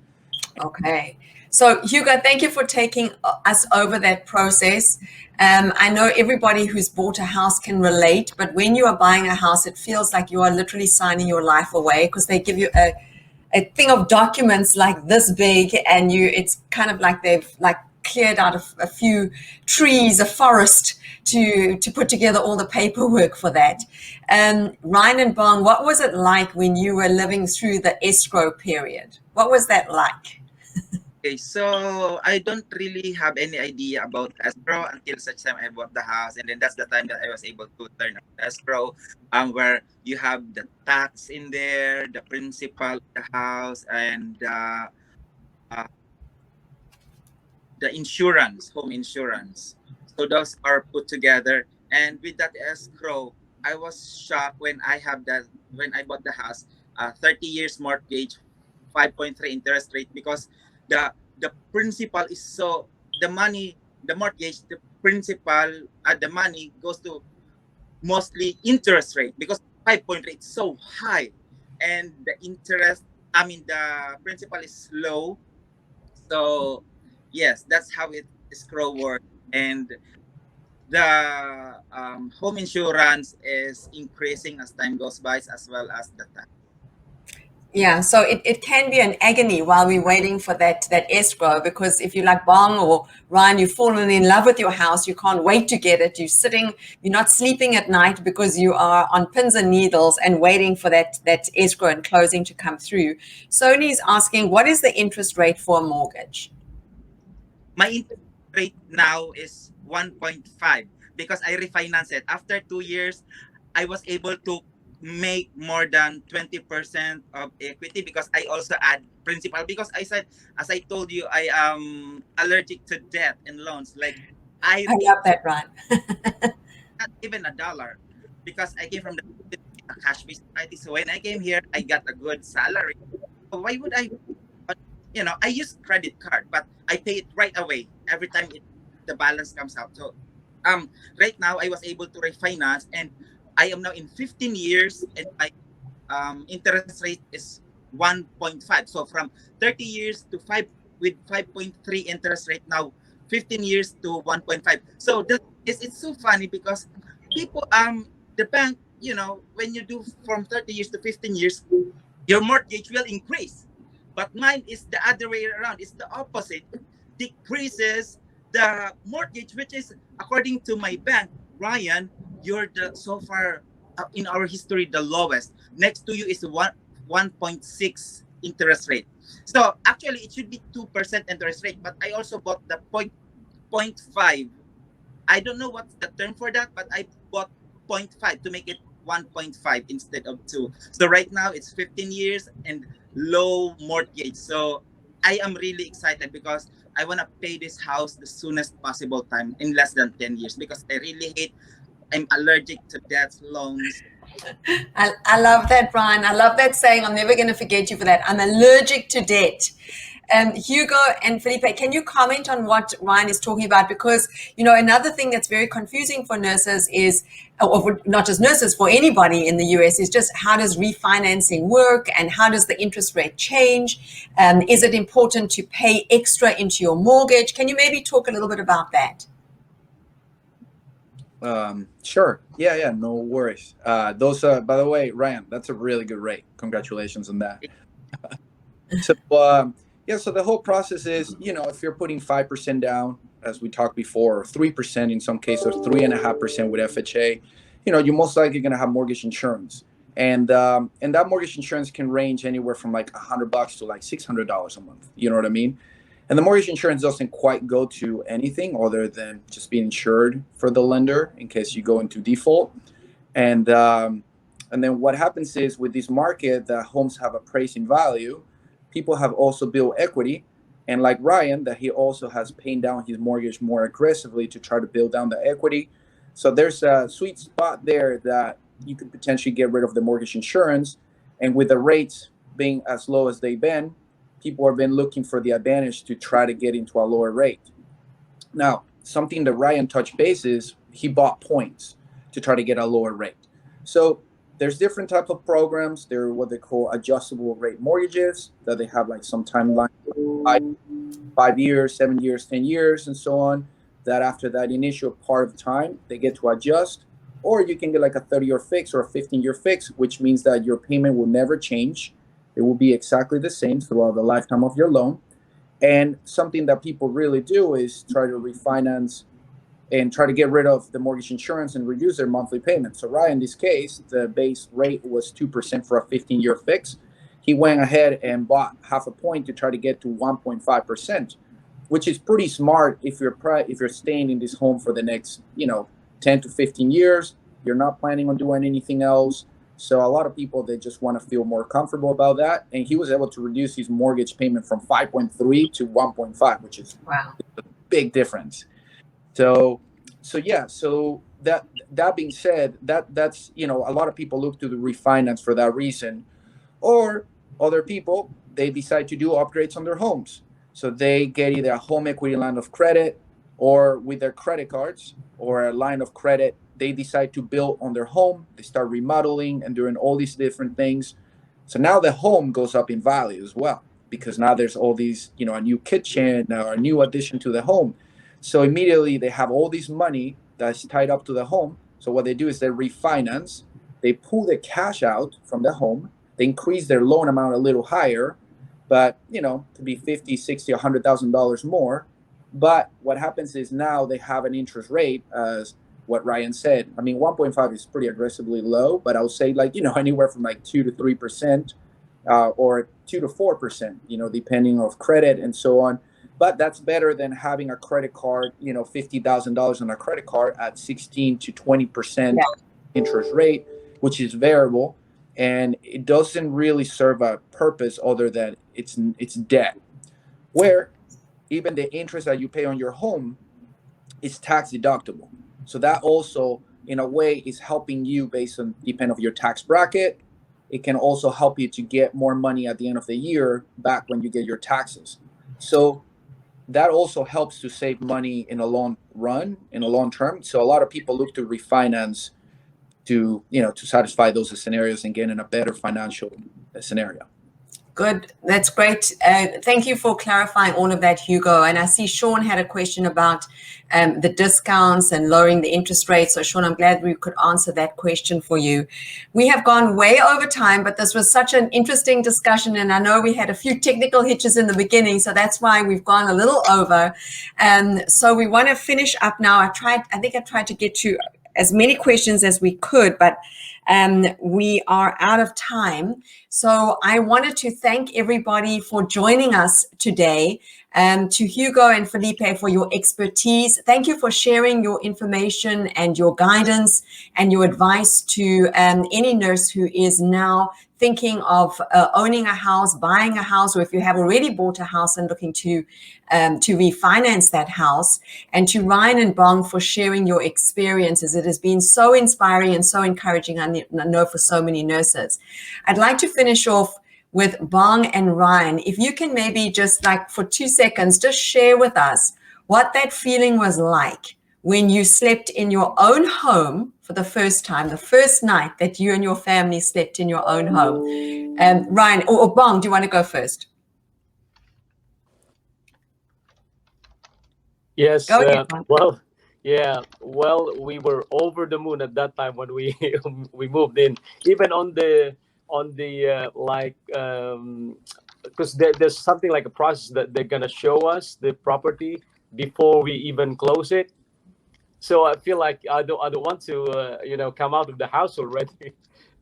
Okay. So Hugo, thank you for taking us over that process. I know everybody who's bought a house can relate, but when you are buying a house, it feels like you are literally signing your life away, because they give you a thing of documents like this big, and it's kind of like they've like cleared out a few trees, a forest, to put together all the paperwork for that. Ryan and Bon, what was it like when you were living through the escrow period? What was that like? Okay, so I don't really have any idea about escrow until such time I bought the house, and then that's the time that I was able to learn about escrow, where you have the tax in there, the principal of the house, and uh, the insurance, home insurance. So those are put together, and with that escrow, I was shocked when I bought the house, 30 years mortgage, 5.3 interest rate, because the principal is so, the mortgage, the principal, the money goes to mostly interest rate, because 5.3 is so high. and the interest, I mean, the principal is low. So yes, that's how it Escrow works. And the home insurance is increasing as time goes by, as well as the tax. Yeah, so it can be an agony while we're waiting for that escrow, because if you're like Bong or Ryan, you've fallen in love with your house, you can't wait to get it. You're not sleeping at night because you are on pins and needles and waiting for that escrow and closing to come through. Sony's asking, what is the interest rate for a mortgage? My interest rate now is 1.5 because I refinance it. After 2 years, I was able to make more than 20% of equity because I also add principal, because I said, as I told you, I am allergic to debt and loans. Like I I love that, Ryan. not even a dollar, because I came from the cash based society. So when I came here, I got a good salary. So why would I, I use credit card, but I pay it right away every time the balance comes out. So right now I was able to refinance, and I am now in 15 years, and my interest rate is 1.5. So from 30 years to 5 with 5.3 interest rate now, 15 years to 1.5. So that is, it's so funny because people, the bank, when you do from 30 years to 15 years, your mortgage will increase. But mine is the other way around. It's the opposite. It decreases the mortgage, which is, according to my bank, Ryan, you're the so far in our history the lowest. Next to you is 1.6 interest rate. So actually, it should be 2% interest rate. But I also bought the point 0.5. I don't know what's the term for that, but I bought point 0.5 to make it 1.5 instead of 2. So right now it's 15 years and low mortgage. So I am really excited because I want to pay this house the soonest possible time, in less than 10 years, because I really hate, I'm allergic to debt, loans. I love that, Brian. I love that saying. I'm never going to forget you for that. I'm allergic to debt. Hugo and Felipe, can you comment on what Ryan is talking about? Because, another thing that's very confusing for nurses is, or for not just nurses, for anybody in the US, is just how does refinancing work and how does the interest rate change? Is it important to pay extra into your mortgage? Can you maybe talk a little bit about that? Sure. Yeah, no worries. Those, by the way, Ryan, that's a really good rate. Congratulations on that. So, so the whole process is, if you're putting 5% down, as we talked before, or 3% in some cases, 3.5% with FHA, you're most likely going to have mortgage insurance. And that mortgage insurance can range anywhere from like $100 to like $600 a month. You know what I mean? And the mortgage insurance doesn't quite go to anything other than just being insured for the lender in case you go into default. And then what happens is, with this market that homes have appraised in value, people have also built equity. And like Ryan, that he also has paying down his mortgage more aggressively to try to build down the equity. So there's a sweet spot there that you could potentially get rid of the mortgage insurance. And with the rates being as low as they've been, people have been looking for the advantage to try to get into a lower rate. Now, something that Ryan touched base is he bought points to try to get a lower rate. So there's different type of programs. They're what they call adjustable rate mortgages, that they have like some timeline, 5 years, 7 years, 10 years, and so on. That after that initial part of time, they get to adjust. Or you can get like a 30-year fix or a 15-year fix, which means that your payment will never change. It will be exactly the same throughout the lifetime of your loan. And something that people really do is try to refinance and try to get rid of the mortgage insurance and reduce their monthly payment. So Ryan, in this case, the base rate was 2% for a 15-year fix. He went ahead and bought half a point to try to get to 1.5%, which is pretty smart if you're staying in this home for the next 10 to 15 years. You're not planning on doing anything else. So a lot of people, they just want to feel more comfortable about that. And he was able to reduce his mortgage payment from 5.3 to 1.5, which is Wow. a big difference. So yeah. So that being said, that's a lot of people look to the refinance for that reason, or other people, they decide to do upgrades on their homes. So they get either a home equity line of credit, or with their credit cards or a line of credit, they decide to build on their home. They start remodeling and doing all these different things. So now the home goes up in value as well, because now there's all these, a new kitchen or a new addition to the home. So immediately they have all this money that's tied up to the home. So what they do is they refinance, they pull the cash out from the home, they increase their loan amount a little higher, but to be 50, 60, $100,000 more. But what happens is now they have an interest rate, as what Ryan said. I mean, 1.5 is pretty aggressively low, but I would say anywhere from like 2 to 3%, or 2 to 4%, depending of credit and so on. But that's better than having a credit card, $50,000 on a credit card at 16 to 20% interest rate, which is variable, and it doesn't really serve a purpose other than it's debt. Where even the interest that you pay on your home is tax deductible. So that also, in a way, is helping you based on depend of your tax bracket. It can also help you to get more money at the end of the year back when you get your taxes. So that also helps to save money in a long run, in a long term. So a lot of people look to refinance to satisfy those scenarios and get in a better financial scenario. Good. That's great. Thank you for clarifying all of that, Hugo. And I see Sean had a question about the discounts and lowering the interest rates. So Sean, I'm glad we could answer that question for you. We have gone way over time, but this was such an interesting discussion. And I know we had a few technical hitches in the beginning, so that's why we've gone a little over. So we want to finish up now. I think I tried to get to as many questions as we could, but we are out of time. So I wanted to thank everybody for joining us today. To Hugo and Felipe for your expertise. Thank you for sharing your information and your guidance and your advice to any nurse who is now thinking of owning a house, buying a house, or if you have already bought a house and looking to refinance that house. And to Ryan and Bong for sharing your experiences. It has been so inspiring and so encouraging, I know, for so many nurses. I'd like to finish off with Bong and Ryan. If you can maybe just for 2 seconds, just share with us what that feeling was like when you slept in your own home for the first time, the first night that you and your family slept in your own home. Ryan or Bong, do you want to go first? Yes. Go ahead, Well, we were over the moon at that time when we we moved in. Even on the because there's something like a process that they're gonna show us the property before we even close it. So I feel like I don't want to come out of the house already.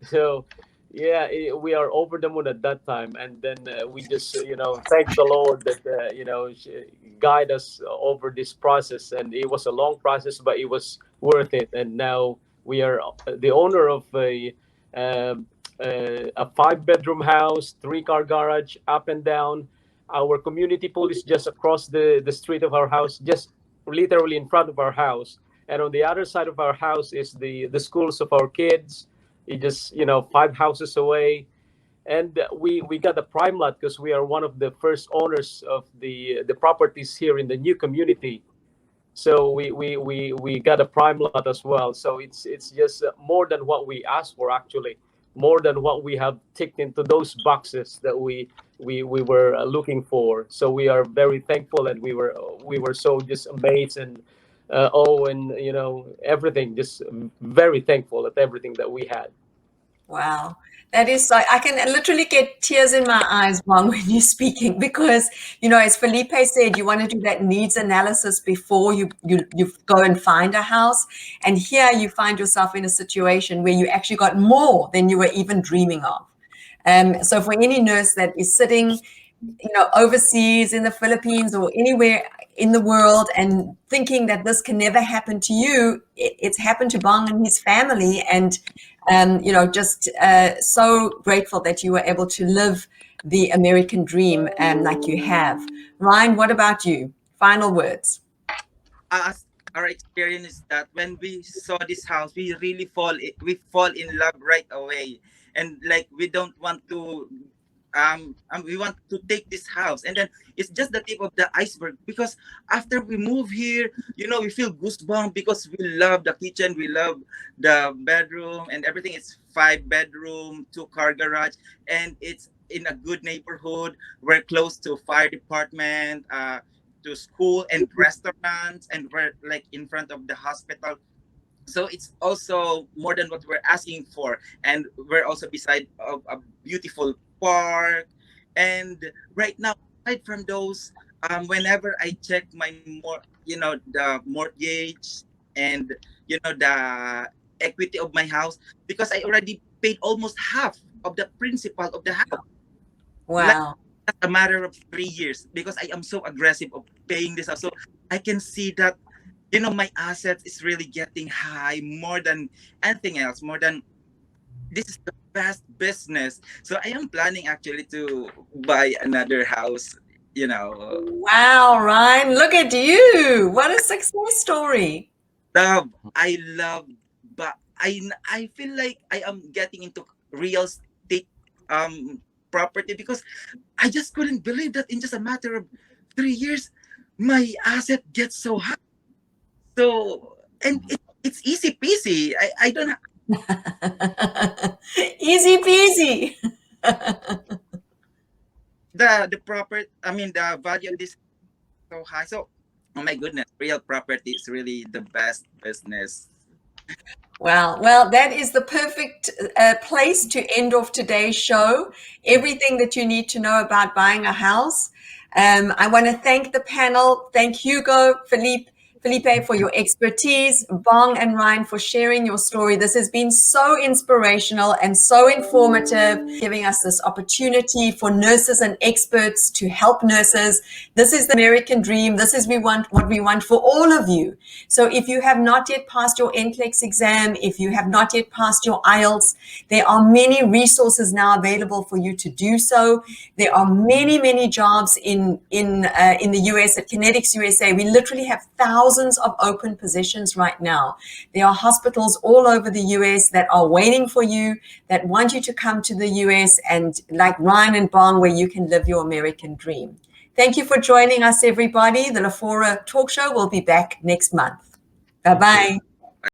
So yeah, we are over the moon at that time, and then we just thank the Lord that guide us over this process, and it was a long process, but it was worth it. And now we are the owner of a 5-bedroom house, 3-car garage, up and down. Our community pool is just across the street of our house, just literally in front of our house. And on the other side of our house is the schools of our kids. It just 5 houses away. And we got a prime lot because we are one of the first owners of the properties here in the new community. So we got a prime lot as well. So it's just more than what we asked for, actually, more than what we have ticked into those boxes that we were looking for. So we are very thankful, and we were so just amazed and everything, just very thankful at everything that we had. Wow. That is so, I can literally get tears in my eyes, Mom, when you're speaking, because, as Felipe said, you want to do that needs analysis before you go and find a house. And here you find yourself in a situation where you actually got more than you were even dreaming of. So for any nurse that is sitting, overseas in the Philippines or anywhere in the world and thinking that this can never happen to you, it's happened to Bong and his family. And just so grateful that you were able to live the American dream like you have. Ryan, what about you? Final words. As our experience is that when we saw this house, we fall in love right away, and like we don't want to we want to take this house. And then it's just the tip of the iceberg, because after we move here, we feel goosebumps because we love the kitchen, we love the bedroom and everything. It's 5 bedroom, 2 car garage, and it's in a good neighborhood. We're close to fire department, to school and restaurants, and we're like in front of the hospital. So it's also more than what we're asking for, and we're also beside of a beautiful park. And right now, aside from those, whenever I check my the mortgage, and the equity of my house, because I already paid almost half of the principal of the house, like Wow. just a matter of 3 years, because I am so aggressive of paying this house. So I can see that my assets is really getting high, more than anything else, more than this is the best business. So I am planning actually to buy another house, Wow, Ryan, look at you. What a success story. I love, but I feel like I am getting into real estate property, because I just couldn't believe that in just a matter of 3 years my asset gets so high. So, and it's easy peasy. I don't Easy peasy. the proper, I mean, the value of this is so high. So, oh my goodness, real property is really the best business. Well, that is the perfect place to end off today's show. Everything that you need to know about buying a house. I want to thank the panel. Thank Hugo, Felipe, for your expertise, Bong and Ryan for sharing your story. This has been so inspirational and so informative, giving us this opportunity for nurses and experts to help nurses. This is the American dream. This is what we want for all of you. So if you have not yet passed your NCLEX exam, if you have not yet passed your IELTS, there are many resources now available for you to do so. There are many, many jobs in the US at Connetics USA. We literally have thousands of open positions right now. There are hospitals all over the US that are waiting for you, that want you to come to the US, and like Ryan and Bong, where you can live your American dream. Thank you for joining us, everybody. The LaFora Talk Show will be back next month. Bye-bye.